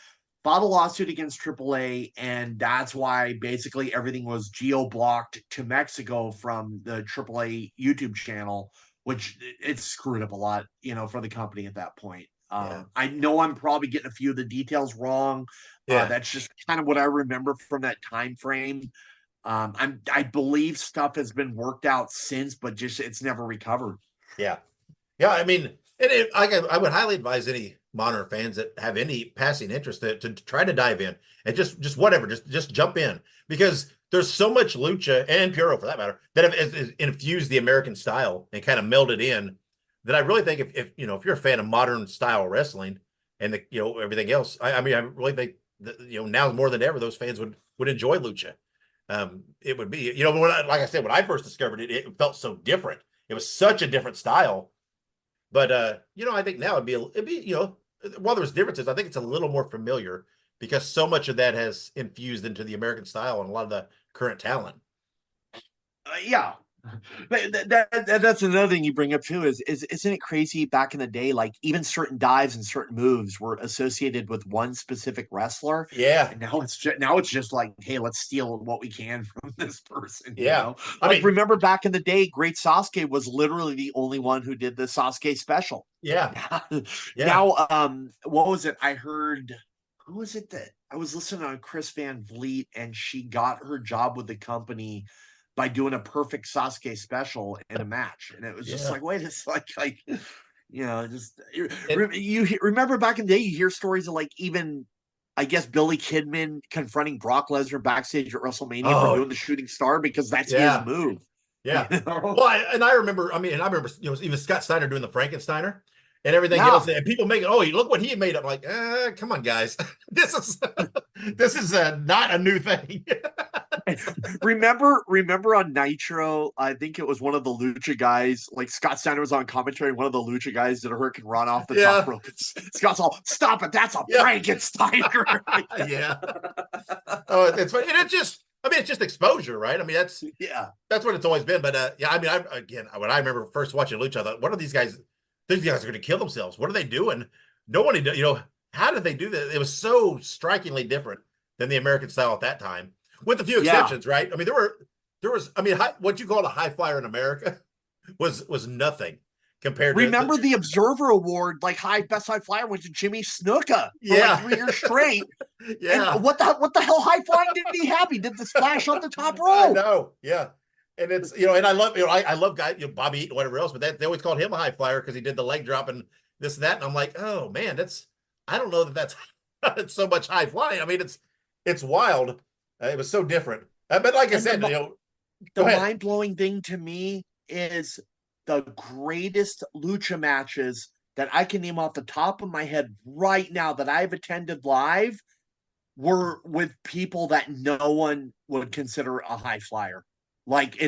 filed a lawsuit against AAA, and that's why basically everything was geo-blocked to Mexico from the AAA YouTube channel, which it screwed up a lot, for the company at that point. I know I'm probably getting a few of the details wrong. That's just kind of what I remember from that time frame. I believe stuff has been worked out since, but just it's never recovered. Yeah. I mean, I would highly advise any modern fans that have any passing interest to try to dive in and just whatever, just jump in, because there's so much lucha and puro for that matter that have infused the American style and kind of melded in, that I really think if you're a fan of modern style wrestling and everything else, I mean, I really think that, now more than ever, those fans would enjoy lucha. It would be, like I said, when I first discovered it, it felt so different. It was such a different style. But I think now it'd be while there's differences, I think it's a little more familiar because so much of that has infused into the American style and a lot of the current talent. Yeah. But that's another thing you bring up too, is isn't it crazy back in the day, like even certain dives and certain moves were associated with one specific wrestler. Yeah. And now it's just like, hey, let's steal what we can from this person. Yeah. I mean, remember back in the day, Great Sasuke was literally the only one who did the Sasuke special. Yeah. Now, what was it? I heard, who was it that I was listening on Chris Van Vliet, and she got her job with the company by doing a perfect Sasuke special in a match. And it was just like, wait, it's like, you remember back in the day, you hear stories of like, even, I guess, Billy Kidman confronting Brock Lesnar backstage at WrestleMania for doing the shooting star because that's his move. Yeah. Well, I remember even Scott Steiner doing the Frankensteiner and everything else, and people making, look what he made. I'm like, come on, guys. This is not a new thing. Remember on Nitro, I think it was one of the Lucha guys, like Scott Steiner was on commentary, one of the Lucha guys did a hurricane run off the top rope. Scott's all, stop it, that's a Frankensteiner. It's funny. And it's just exposure, right? I mean, that's what it's always been. But I mean, when I remember first watching Lucha, I thought, what are these guys? These guys are going to kill themselves. What are they doing? No one, how did they do that? It was so strikingly different than the American style at that time, with a few exceptions, right? I mean, there was, what you call a high flyer in America was nothing compared to. Remember the Observer Award, like best high flyer went to Jimmy Snuka for like 3 years straight. And what the hell high flying did he have? He did the splash on the top rope. I know, yeah. And it's, and I love, I love guys, Bobby Eaton, whatever else, but they always called him a high flyer because he did the leg drop and this and that. And I'm like, oh man, I don't know that's so much high flying. I mean, it's wild. It was so different. But like I said, the mind-blowing thing to me is the greatest lucha matches that I can name off the top of my head right now that I've attended live were with people that no one would consider a high flyer. Like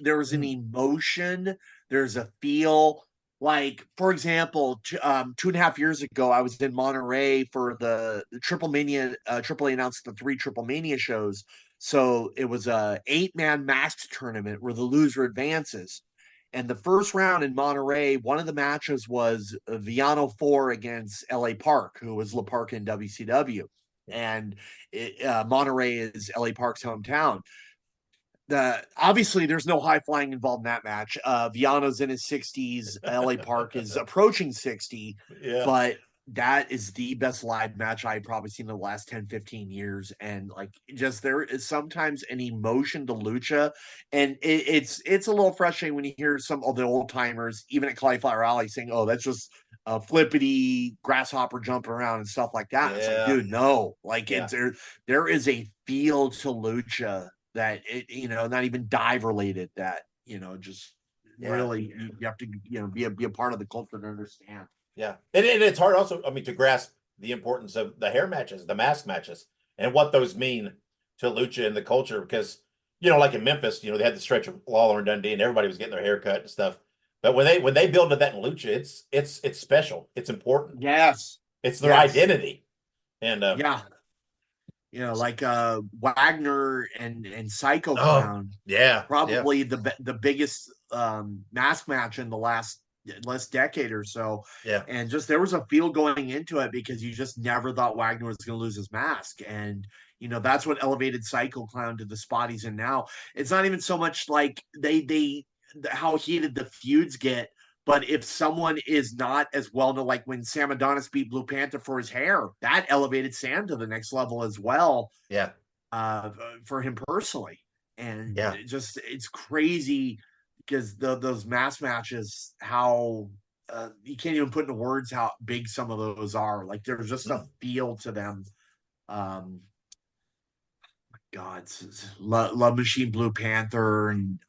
there's an emotion, there's a feel. Like, for example, 2.5 years ago, I was in Monterey for the Triple Mania. AAA announced the 3 Triple Mania shows. So it was a 8-man masked tournament where the loser advances. And the first round in Monterey, one of the matches was Villano 4 against LA Park, who was La Park in WCW. And Monterey is LA Park's hometown. Obviously there's no high flying involved in that match. Villano's in his 60s. LA Park is approaching 60, but that is the best live match I've probably seen in the last 10-15 years. And like, just there is sometimes an emotion to lucha, and it's a little frustrating when you hear some of the old timers, even at Cauliflower Alley, saying, oh, that's just a flippity grasshopper jumping around and stuff like that. It's like, dude, no, like there is a feel to lucha that it, not even dive related, that, just really you have to, be a part of the culture to understand. Yeah. And it's hard also, I mean, to grasp the importance of the hair matches, the mask matches, and what those mean to Lucha and the culture. Because, like in Memphis, they had the stretch of Lawler and Dundee, and everybody was getting their hair cut and stuff. But when they build that in Lucha, it's special. It's important. Yes. It's their identity. And like Wagner and Psycho Clown. Probably the biggest mask match in the last decade or so. Yeah. And just there was a feel going into it because you just never thought Wagner was going to lose his mask. And that's what elevated Psycho Clown to the spot he's in now. It's not even so much like they how heated the feuds get, but if someone is not as well known, like when Sam Adonis beat Blue Panther for his hair, that elevated Sam to the next level as well. Yeah. For him personally. And it's crazy because those mass matches, how you can't even put into words how big some of those are. Like there's just a feel to them. God, Love Machine, Blue Panther, and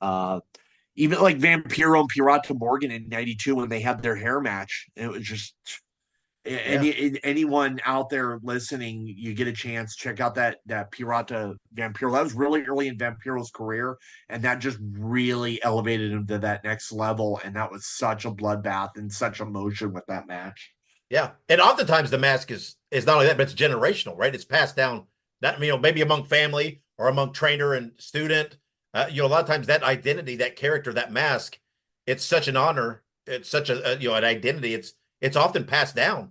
even like Vampiro and Pirata Morgan in '92 when they had their hair match. It was just anyone out there listening, you get a chance, check out that Pirata Vampiro. That was really early in Vampiro's career, and that just really elevated him to that next level. And that was such a bloodbath and such emotion with that match. Yeah, and oftentimes the mask is not only that, but it's generational, right? It's passed down. That, maybe among family or among trainer and student. A lot of times that identity, that character, that mask, it's such an honor. It's such an identity. It's often passed down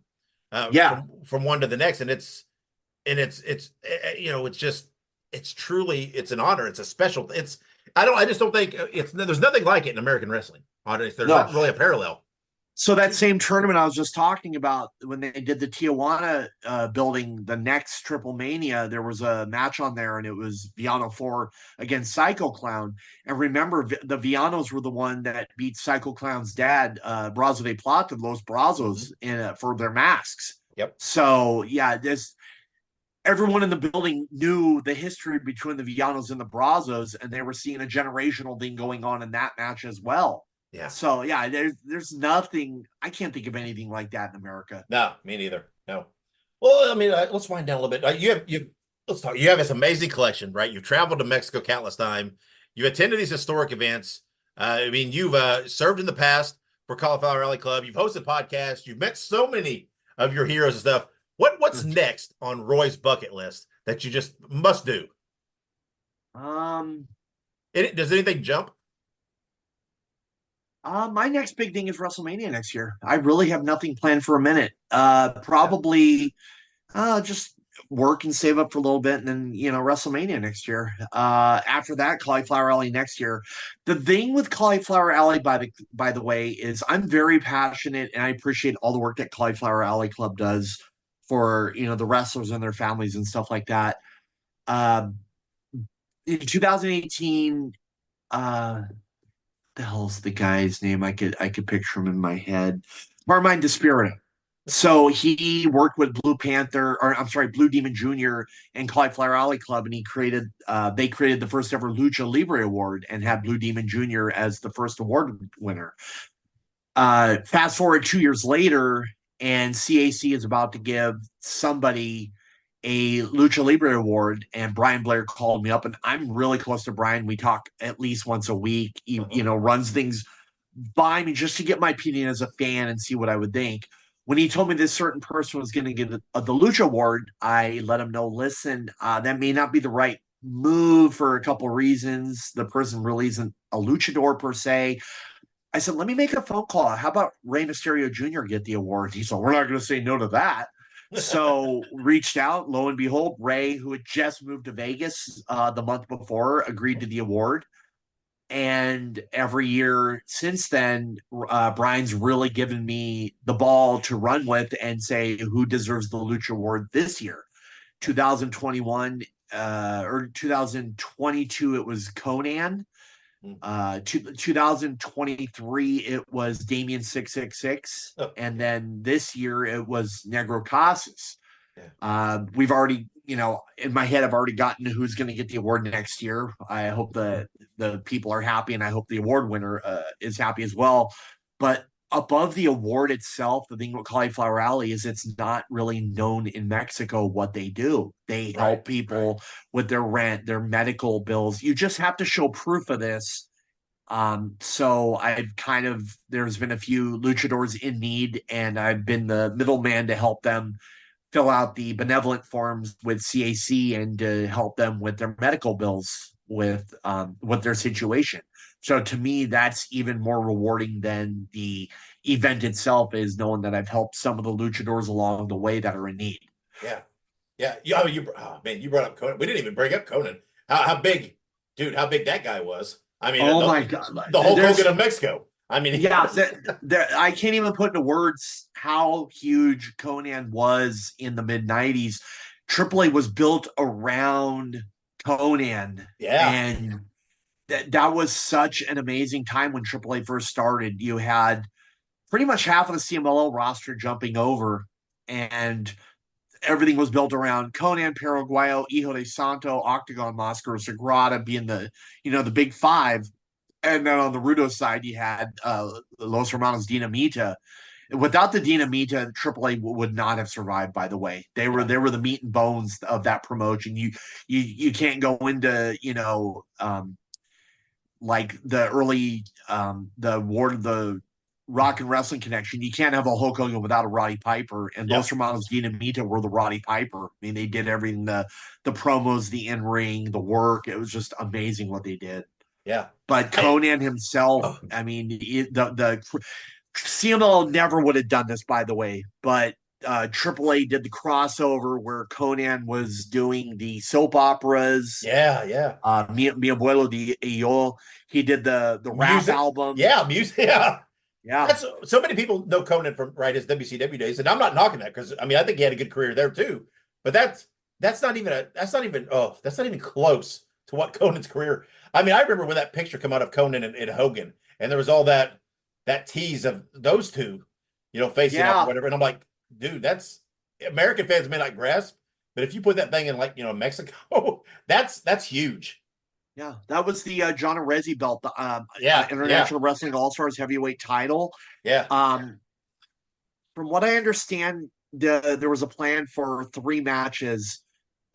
from one to the next. And it's truly an honor. It's a special, I just don't think there's nothing like it in American wrestling. There's not really a parallel. So that same tournament I was just talking about, when they did the Tijuana building, the next Triple Mania, there was a match on there, and it was Villano 4 against Psycho Clown. And remember, the Villanos were the one that beat Psycho Clown's dad, Brazo de Plata, Los Brazos, for their masks. Yep. So, everyone in the building knew the history between the Villanos and the Brazos, and they were seeing a generational thing going on in that match as well. Yeah. So there's nothing. I can't think of anything like that in America. No, me neither. No. Well, let's wind down a little bit. Let's talk. You have this amazing collection, right? You've traveled to Mexico countless times. You've attended these historic events. You've served in the past for Cauliflower Alley Club. You've hosted podcasts. You've met so many of your heroes and stuff. What's next on Roy's bucket list that you just must do? Does anything jump? My next big thing is WrestleMania next year. I really have nothing planned for a minute. Probably just work and save up for a little bit, and then WrestleMania next year. After that, Cauliflower Alley next year. The thing with Cauliflower Alley, by the way, is I'm very passionate, and I appreciate all the work that Cauliflower Alley Club does for the wrestlers and their families and stuff like that. In 2018, the hell's the guy's name? I could picture him in my head. Carmine Despirito. So he worked with Blue Demon Jr. and Cauliflower Alley Club, and they created the first ever Lucha Libre Award and had Blue Demon Jr. as the first award winner. Fast forward 2 years later, and CAC is about to give somebody a Lucha Libre Award, and Brian Blair called me up, and I'm really close to Brian. We talk at least once a week. He, runs things by me just to get my opinion as a fan and see what I would think. When he told me this certain person was going to get the Lucha Award, I let him know, listen, that may not be the right move for a couple of reasons. The person really isn't a luchador per se. I said, let me make a phone call. How about Rey Mysterio Jr. get the award? He said, we're not going to say no to that. So reached out, lo and behold, Ray, who had just moved to Vegas the month before, agreed to the award. And every year since then, Brian's really given me the ball to run with and say who deserves the Lucha Award this year. 2021 or 2022, it was Conan. 2023 it was Damien 666, and then this year it was Negro Casas. We've already in my head, I've already gotten who's going to get the award next year. I hope the people are happy, and I hope the award winner is happy as well. But above the award itself, the thing with Cauliflower Alley is it's not really known in Mexico what they do. They help people with their rent, their medical bills. You just have to show proof of this. So there's been a few luchadors in need, and I've been the middleman to help them fill out the benevolent forms with CAC and to help them with their medical bills with their situation. So to me, that's even more rewarding than the event itself, is knowing that I've helped some of the luchadors along the way that are in need. Yeah. I mean, you brought up Conan. We didn't even bring up Conan. How big that guy was. I mean, my God, the Hulk Hogan of Mexico. I mean, I can't even put into words how huge Conan was in the mid '90s. AAA was built around Conan, and that was such an amazing time when AAA first started. You had pretty much half of the CMLL roster jumping over, and everything was built around Conan, Paraguayo, Hijo de Santo, Octagon, Moscow, Sagrada being the big five. And then on the Rudo side, you had Los Hermanos Dinamita. Without the Dinamita, AAA would not have survived, by the way. They were the meat and bones of that promotion. You can't go into, like the early the Rock and Wrestling connection. You can't have a Hulk Hogan without a Roddy Piper, and Los Hermanos Dinamita were the Roddy Piper. I mean, they did everything, the promos, the in-ring, the work. It was just amazing what they did. Yeah. But Conan himself, I mean, the CML never would have done this, by the way, but AAA did the crossover where Conan was doing the soap operas. Yeah. Mi Abuelo de Yo. He did the rap album. Yeah, music. Yeah. Yeah. So many people know Conan from his WCW days, and I'm not knocking that, because I mean, I think he had a good career there too. But that's not even close to what Conan's career. I mean, I remember when that picture came out of Conan and Hogan, and there was all that tease of those two, facing up or whatever. And I'm like, dude, that's American fans may not grasp, but if you put that thing in Mexico, that's huge. Yeah, that was the John Arezzi belt, International Wrestling All-Stars heavyweight title. Yeah. From what I understand, there was a plan for 3 matches.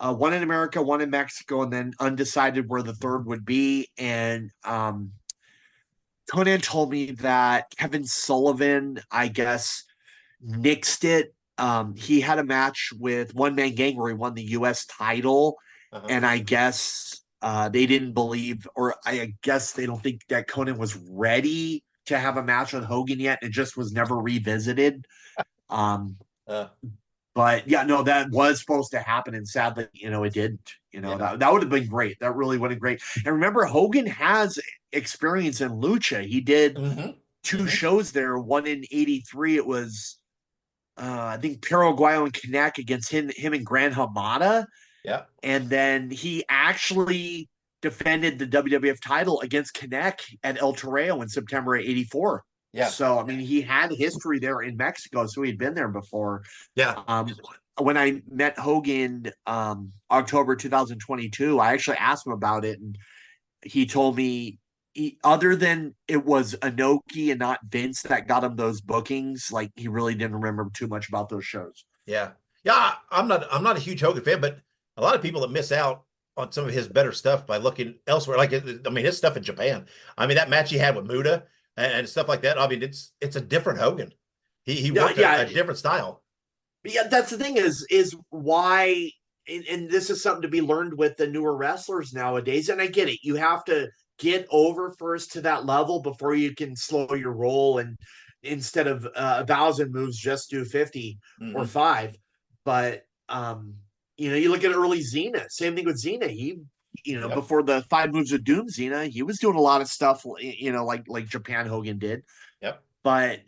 One in America, one in Mexico, and then undecided where the third would be. And Conan told me that Kevin Sullivan, I guess, nixed it. He had a match with One Man Gang where he won the U.S. title, and I guess they didn't believe, or I guess they don't think that Conan was ready to have a match with Hogan yet. It just was never revisited. But yeah, no, that was supposed to happen, and sadly, it didn't. That would have been great. That really would have been great. And remember, Hogan has experience in lucha. He did 2 shows there. One in '83. It was, I think, Paraguayo and Connect against him and Gran Hamada. Yeah. And then he actually defended the WWF title against Connect at El Toreo in September of '84. Yeah. So, I mean, he had history there in Mexico, so he'd been there before. Yeah. When I met Hogan, October 2022, I actually asked him about it, and he told me, other than it was Inoki and not Vince that got him those bookings, like, he really didn't remember too much about those shows. Yeah. Yeah. I'm not a huge Hogan fan, but a lot of people that miss out on some of his better stuff by looking elsewhere. Like, I mean, his stuff in Japan. I mean, that match he had with Muda and stuff like that. I mean, it's a different Hogan. He worked a different style. Yeah, that's the thing is why, and this is something to be learned with the newer wrestlers nowadays. And I get it. You have to get over first to that level before you can slow your roll. And instead of 1,000 moves, just do 50 or 5. But, you look at early Xena, same thing with Xena. He, before the 5 moves of Doom Xena, he was doing a lot of stuff, like Japan Hogan did. Yep. But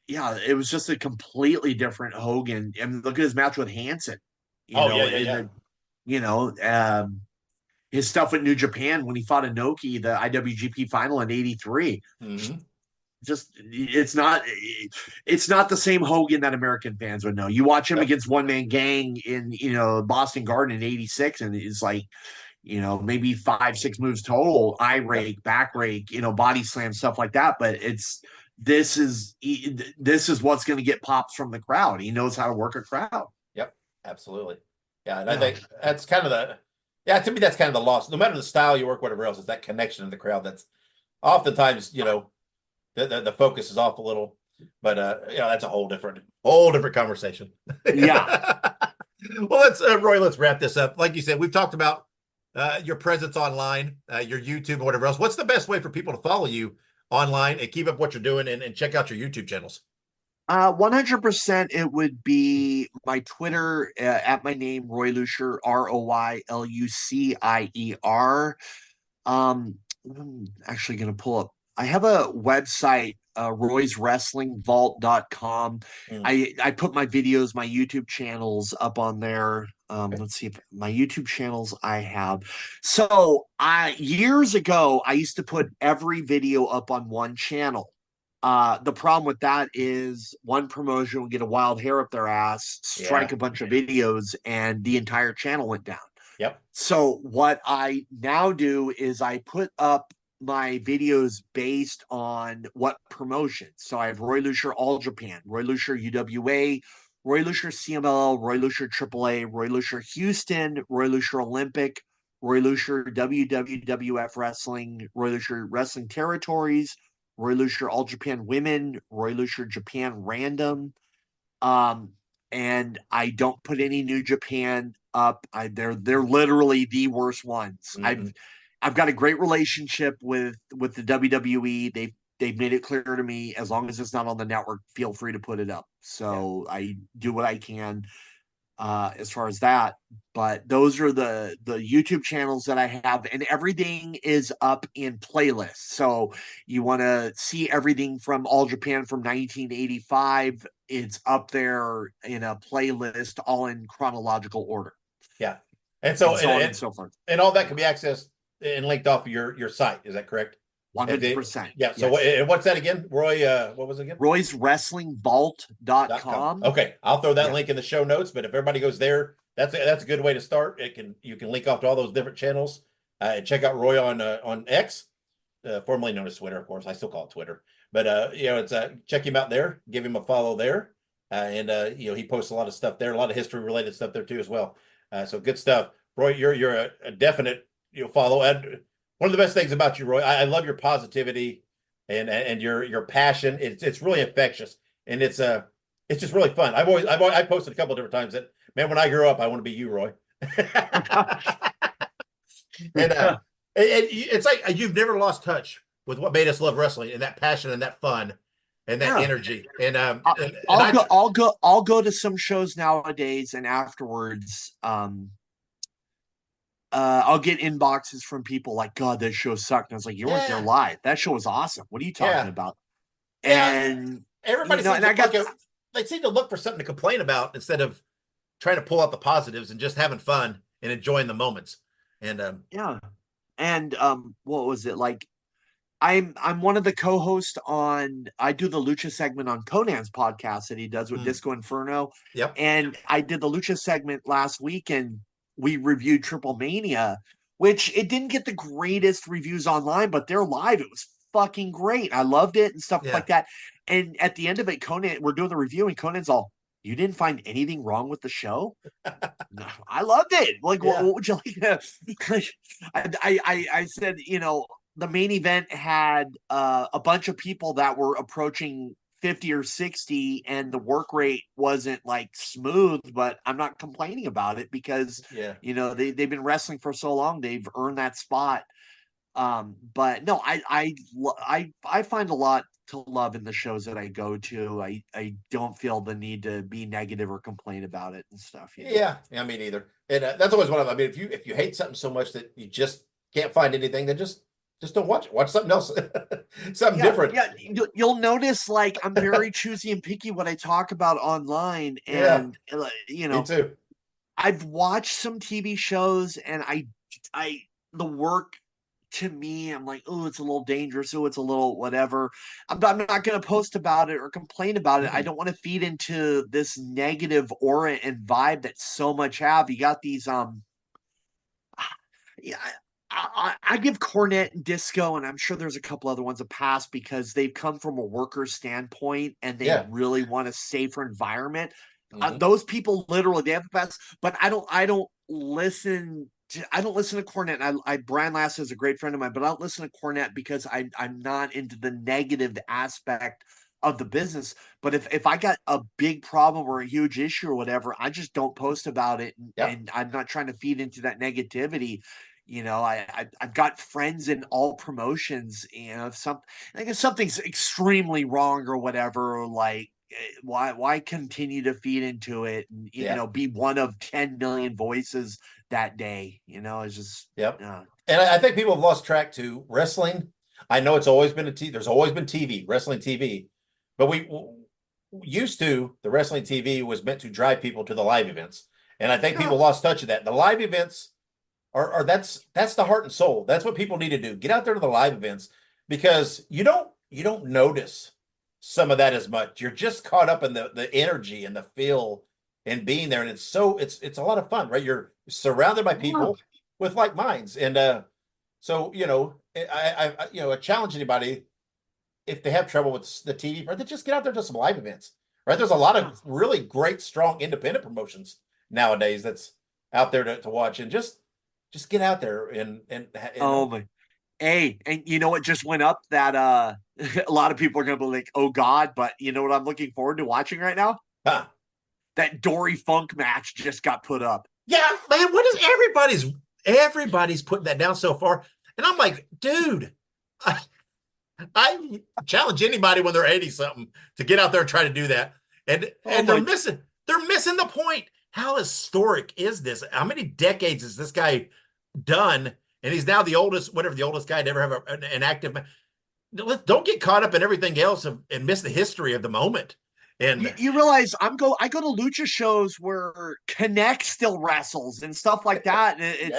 yeah, it was just a completely different Hogan. And look at his match with Hansen. His stuff with New Japan when he fought Inoki, the IWGP final in '83. it's not the same Hogan that American fans would know. You watch him against One Man Gang in Boston Garden in '86, and it's like maybe 5-6 moves total, eye rake, back rake, body slam, stuff like that. But this is what's going to get pops from the crowd. He knows how to work a crowd. Yep, absolutely. Yeah, and I think that's kind of to me that's kind of the loss. No matter the style you work, whatever else, is that connection to the crowd. That's oftentimes the focus is off a little, but that's a whole different conversation. Yeah. Well, Roy, let's wrap this up. Like you said, we've talked about your presence online, your YouTube, and whatever else. What's the best way for people to follow you online and keep up what you're doing and check out your YouTube channels? 100%. It would be my Twitter at my name, Roy Lucier, RoyLucier. I'm actually going to pull up. I have a website, royswrestlingvault.com. I put my videos, my YouTube channels up on there. Let's see if my YouTube channels I have. So years ago, I used to put every video up on one channel. The problem with that is one promotion will get a wild hair up their ass, strike a bunch of videos, and the entire channel went down. Yep. So what I now do is I put up my videos based on what promotion. So I have Roy Lucier All Japan, Roy Lucier UWA, Roy Lucier CMLL, Roy Lucier AAA, Roy Lucier Houston, Roy Lucier Olympic, Roy Lucier WWF Wrestling, Roy Lucier Wrestling Territories, Roy Lucier All Japan Women, Roy Lucier Japan Random. And I don't put any New Japan up. They're literally the worst ones. Mm-hmm. I've got a great relationship with the WWE. They've made it clear to me, as long as it's not on the network, feel free to put it up. So I do what I can as far as that. But those are the YouTube channels that I have, and everything is up in playlists. So you want to see everything from All Japan from 1985, it's up there in a playlist, all in chronological order. Yeah. And so and so forth. And all that can be accessed and linked off of your site. Is that correct? 100%. Yeah. So what's that again? Roy, what was it again? Roy'sWrestlingVault.com. Okay. I'll throw that link in the show notes, but if everybody goes there, that's a good way to start. You can link off to all those different channels and check out Roy on X, formerly known as Twitter, of course. I still call it Twitter, but it's check him out there, give him a follow there. And he posts a lot of stuff there, a lot of history related stuff there too as well. So good stuff. Roy, you're a definite follow. One of the best things about you, Roy, I love your positivity and your passion. It's really infectious, and it's just really fun. I posted a couple of different times that, man, when I grow up, I want to be you, Roy. And it's like you've never lost touch with what made us love wrestling, and that passion and that fun and that energy. And I'll go to some shows nowadays, and afterwards, I'll get inboxes from people like, God, that show sucked. And I was like, you weren't there live. That show was awesome. What are you talking about? And everybody they seem to look for something to complain about instead of trying to pull out the positives and just having fun and enjoying the moments. And what was it like? I'm one of the co-hosts I do the Lucha segment on Conan's podcast that he does with Disco Inferno. Yep. And I did the Lucha segment last week, and we reviewed Triple Mania, which it didn't get the greatest reviews online, but they're live. It was fucking great. I loved it and stuff like that. And at the end of it, Conan, we're doing the review, and Conan's all, you didn't find anything wrong with the show? No, I loved it. Like, what would you like? I said, the main event had a bunch of people that were approaching 50 or 60, and the work rate wasn't like smooth, but I'm not complaining about it because they've been wrestling for so long, they've earned that spot. But no, I find a lot to love in the shows that I go to. I don't feel the need to be negative or complain about it and stuff. Yeah, me neither. And that's always one of them. I mean, if you hate something so much that you just can't find anything, then just don't watch it. Watch something else, something different. Yeah, you'll notice, like, I'm very choosy and picky what I talk about online, and me too. I've watched some TV shows, and the work to me, I'm like, oh, it's a little dangerous. Oh, it's a little whatever. I'm not going to post about it or complain about it. I don't want to feed into this negative aura and vibe that so much have. You got these, yeah, I give Cornette and Disco, and I'm sure there's a couple other ones a pass because they've come from a worker standpoint and they really want a safer environment. Those people literally they have the best, but I don't listen to Cornette. Brian Last is a great friend of mine, but I don't listen to Cornette because I'm not into the negative aspect of the business. But if I got a big problem or a huge issue or whatever, I just don't post about it, and I'm not trying to feed into that negativity. I've got friends in all promotions, if something's extremely wrong or whatever, or like why continue to feed into it and be one of 10 million voices that day. It's just and I think people have lost track to wrestling. I know it's always been there's always been TV, wrestling TV, but we used to, the wrestling TV was meant to drive people to the live events, and I think people lost touch of that. The live events are that's the heart and soul. That's what people need to do. Get out there to the live events, because you don't notice some of that as much. You're just caught up in the energy and the feel and being there, and it's a lot of fun, right? You're surrounded by people with like minds, and so I challenge anybody, if they have trouble with the TV, right, they just get out there to some live events, right? There's a lot of really great, strong independent promotions nowadays that's out there to watch, and just get out there and oh my. Hey, and you know what just went up that a lot of people are gonna be like, oh God, but you know what I'm looking forward to watching right now? That Dory Funk match just got put up. Yeah, man, what is everybody's putting that down so far? And I'm like, dude, I challenge anybody when they're 80 something to get out there and try to do that. And they're missing the point. How historic is this? How many decades has this guy done? And he's now the oldest guy to ever have an active. Don't get caught up in everything else and miss the history of the moment. And you realize I go to Lucha shows where Connect still wrestles and stuff like that. And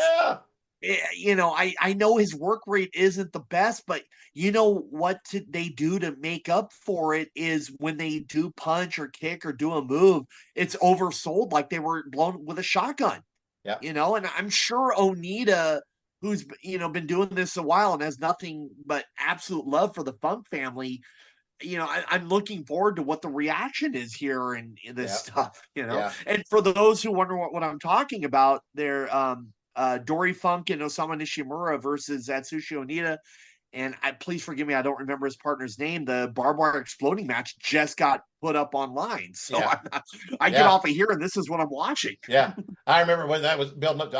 I know his work rate isn't the best, but you know what they do to make up for it is when they do punch or kick or do a move, it's oversold like they were blown with a shotgun. Yeah. And I'm sure Onita, who's been doing this a while and has nothing but absolute love for the Funk family, I'm looking forward to what the reaction is here in this stuff, And for those who wonder what I'm talking about, they're Dory Funk and Osamu Nishimura versus Atsushi Onita. And please forgive me, I don't remember his partner's name. The barbed wire exploding match just got put up online. So I get off of here and this is what I'm watching. Yeah. I remember when that was building up.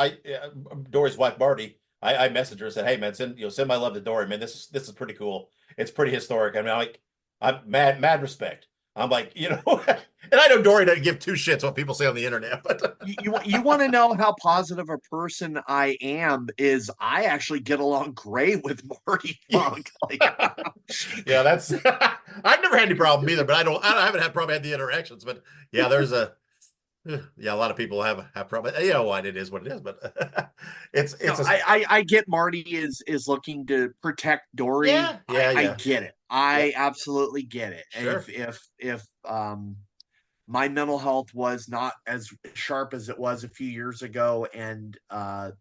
Dory's wife, Marty, I messaged her and said, hey man, send my love to Dory, man. This is pretty cool. It's pretty historic. I mean, I'm mad respect. I'm like, and I know Dory doesn't give two shits what people say on the internet, but you want to know how positive a person I am is I actually get along great with Marty Funk. Yeah, that's I've never had any problem either, but I haven't probably had the interactions, but yeah, there's a lot of people have problems. You know what, it is what it is, but I get Marty is looking to protect Dory. I get it. I absolutely get it. Sure. If my mental health was not as sharp as it was a few years ago, and I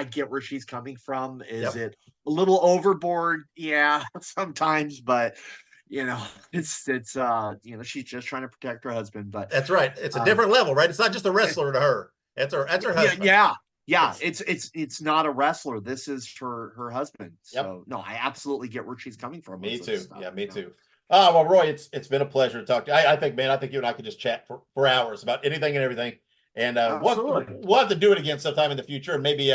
get where she's coming from. Is it a little overboard? Yeah, sometimes, but it's she's just trying to protect her husband. But that's right. It's a different level, right? It's not just a wrestler to her. That's her husband. Yeah, it's not a wrestler. This is her husband. So no, I absolutely get where she's coming from. Me too. Yeah, me too. Well, Roy, it's been a pleasure to talk to you. I think you and I could just chat for hours about anything and everything. And we'll have to do it again sometime in the future, and maybe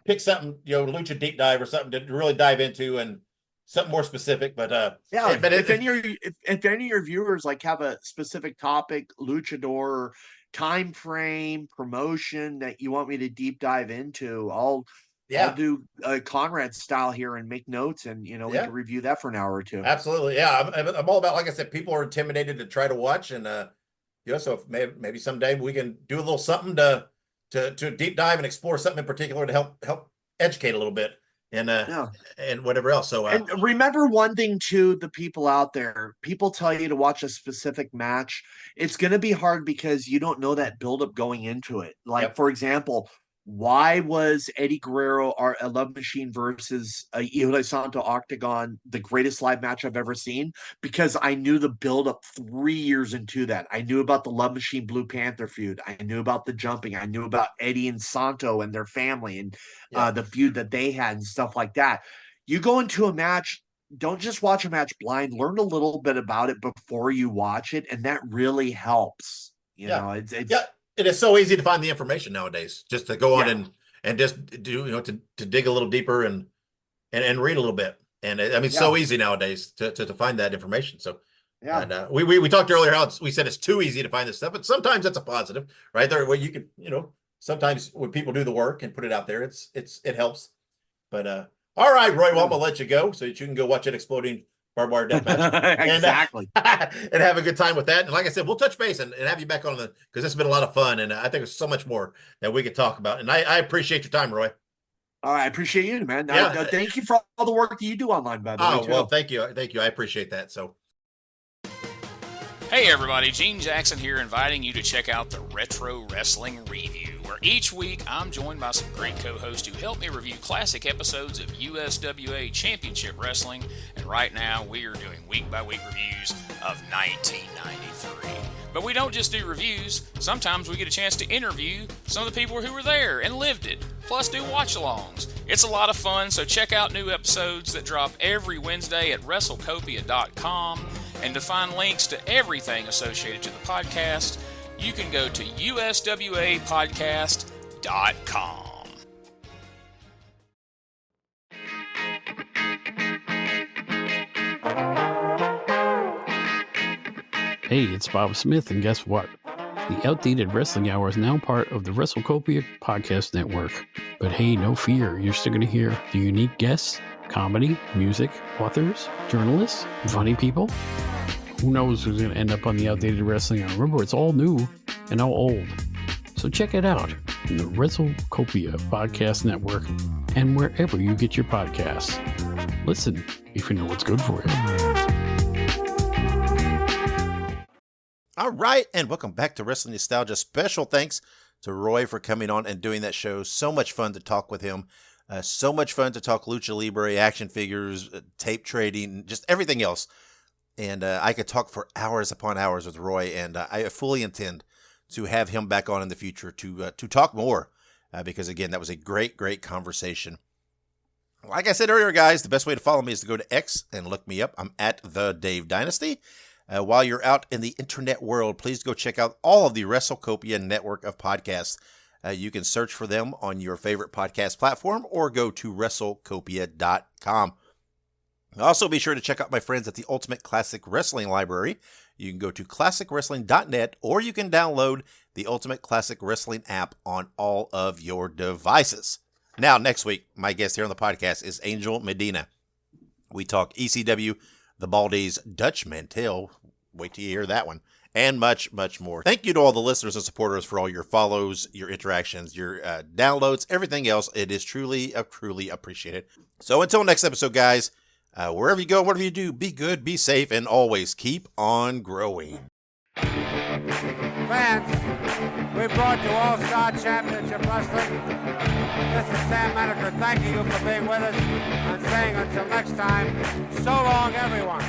pick something, Lucha deep dive or something to really dive into, and something more specific. But if any of your viewers have a specific topic, luchador, time frame, promotion that you want me to deep dive into, I'll do Conrad style here and make notes, and we can review that for an hour or two. Absolutely. Yeah, I'm all about, like I said, people are intimidated to try to watch, and so if maybe someday we can do a little something to deep dive and explore something in particular to help educate a little bit. and whatever else. So and remember one thing too, the people out there, people tell you to watch a specific match. It's going to be hard because you don't know that buildup going into it. Like, for example, why was Eddie Guerrero a Love Machine versus Hijo Santo Octagon the greatest live match I've ever seen? Because I knew the buildup 3 years into that. I knew about the Love Machine Blue Panther feud. I knew about the jumping. I knew about Eddie and Santo and their family and the feud that they had and stuff like that. You go into a match, don't just watch a match blind. Learn a little bit about it before you watch it, and that really helps. You know, it's it is so easy to find the information nowadays. Just to go on and just do to dig a little deeper and read a little bit. And I mean, so easy nowadays to find that information. So and, we talked earlier how we said it's too easy to find this stuff, but sometimes that's a positive, right? There where you can sometimes when people do the work and put it out there, it helps. But all right, Roy, well, I'm gonna let you go so that you can go watch an exploding barbed wire deathmatch. Exactly. And have a good time with that. And like I said, we'll touch base and have you back on because it's been a lot of fun. And I think there's so much more that we could talk about. And I appreciate your time, Roy. All right, I appreciate you, man. Thank you for all the work that you do online, by the way. Oh, well, thank you. I appreciate that. So. Hey everybody, Gene Jackson here, inviting you to check out the Retro Wrestling Review, where each week I'm joined by some great co-hosts who help me review classic episodes of USWA Championship Wrestling, and right now we are doing week-by-week reviews of 1993. But we don't just do reviews, sometimes we get a chance to interview some of the people who were there and lived it, plus do watch-alongs. It's a lot of fun, so check out new episodes that drop every Wednesday at WrestleCopia.com. And to find links to everything associated to the podcast, you can go to uswapodcast.com. Hey, it's Bob Smith, and guess what? The Outdated Wrestling Hour is now part of the WrestleCopia podcast network. But hey, no fear, you're still going to hear the unique guests, comedy, music, authors, journalists, funny people. Who knows who's going to end up on the Outdated Wrestling Hour? Remember, it's all new and all old. So check it out in the WrestleCopia podcast network and wherever you get your podcasts. Listen if you know what's good for you. All right, and welcome back to Wrestling Nostalgia. Special thanks to Roy for coming on and doing that show. So much fun to talk with him. So much fun to talk Lucha Libre, action figures, tape trading, just everything else. And I could talk for hours upon hours with Roy, and I fully intend to have him back on in the future to talk more, because, again, that was a great, great conversation. Like I said earlier, guys, the best way to follow me is to go to X and look me up. I'm at The Dave Dynasty. While you're out in the internet world, please go check out all of the WrestleCopia network of podcasts. You can search for them on your favorite podcast platform or go to WrestleCopia.com. Also, be sure to check out my friends at the Ultimate Classic Wrestling Library. You can go to ClassicWrestling.net, or you can download the Ultimate Classic Wrestling app on all of your devices. Now, next week, my guest here on the podcast is Angel Medina. We talk ECW, the Baldies, Dutch Mantel, wait till you hear that one, and much, much more. Thank you to all the listeners and supporters for all your follows, your interactions, your downloads, everything else. It is truly appreciated. So until next episode, guys, wherever you go, whatever you do, be good, be safe, and always keep on growing. Fans, we brought you All-Star Championship Wrestling. This is Sam Maneker thanking you for being with us and saying until next time, so long, everyone.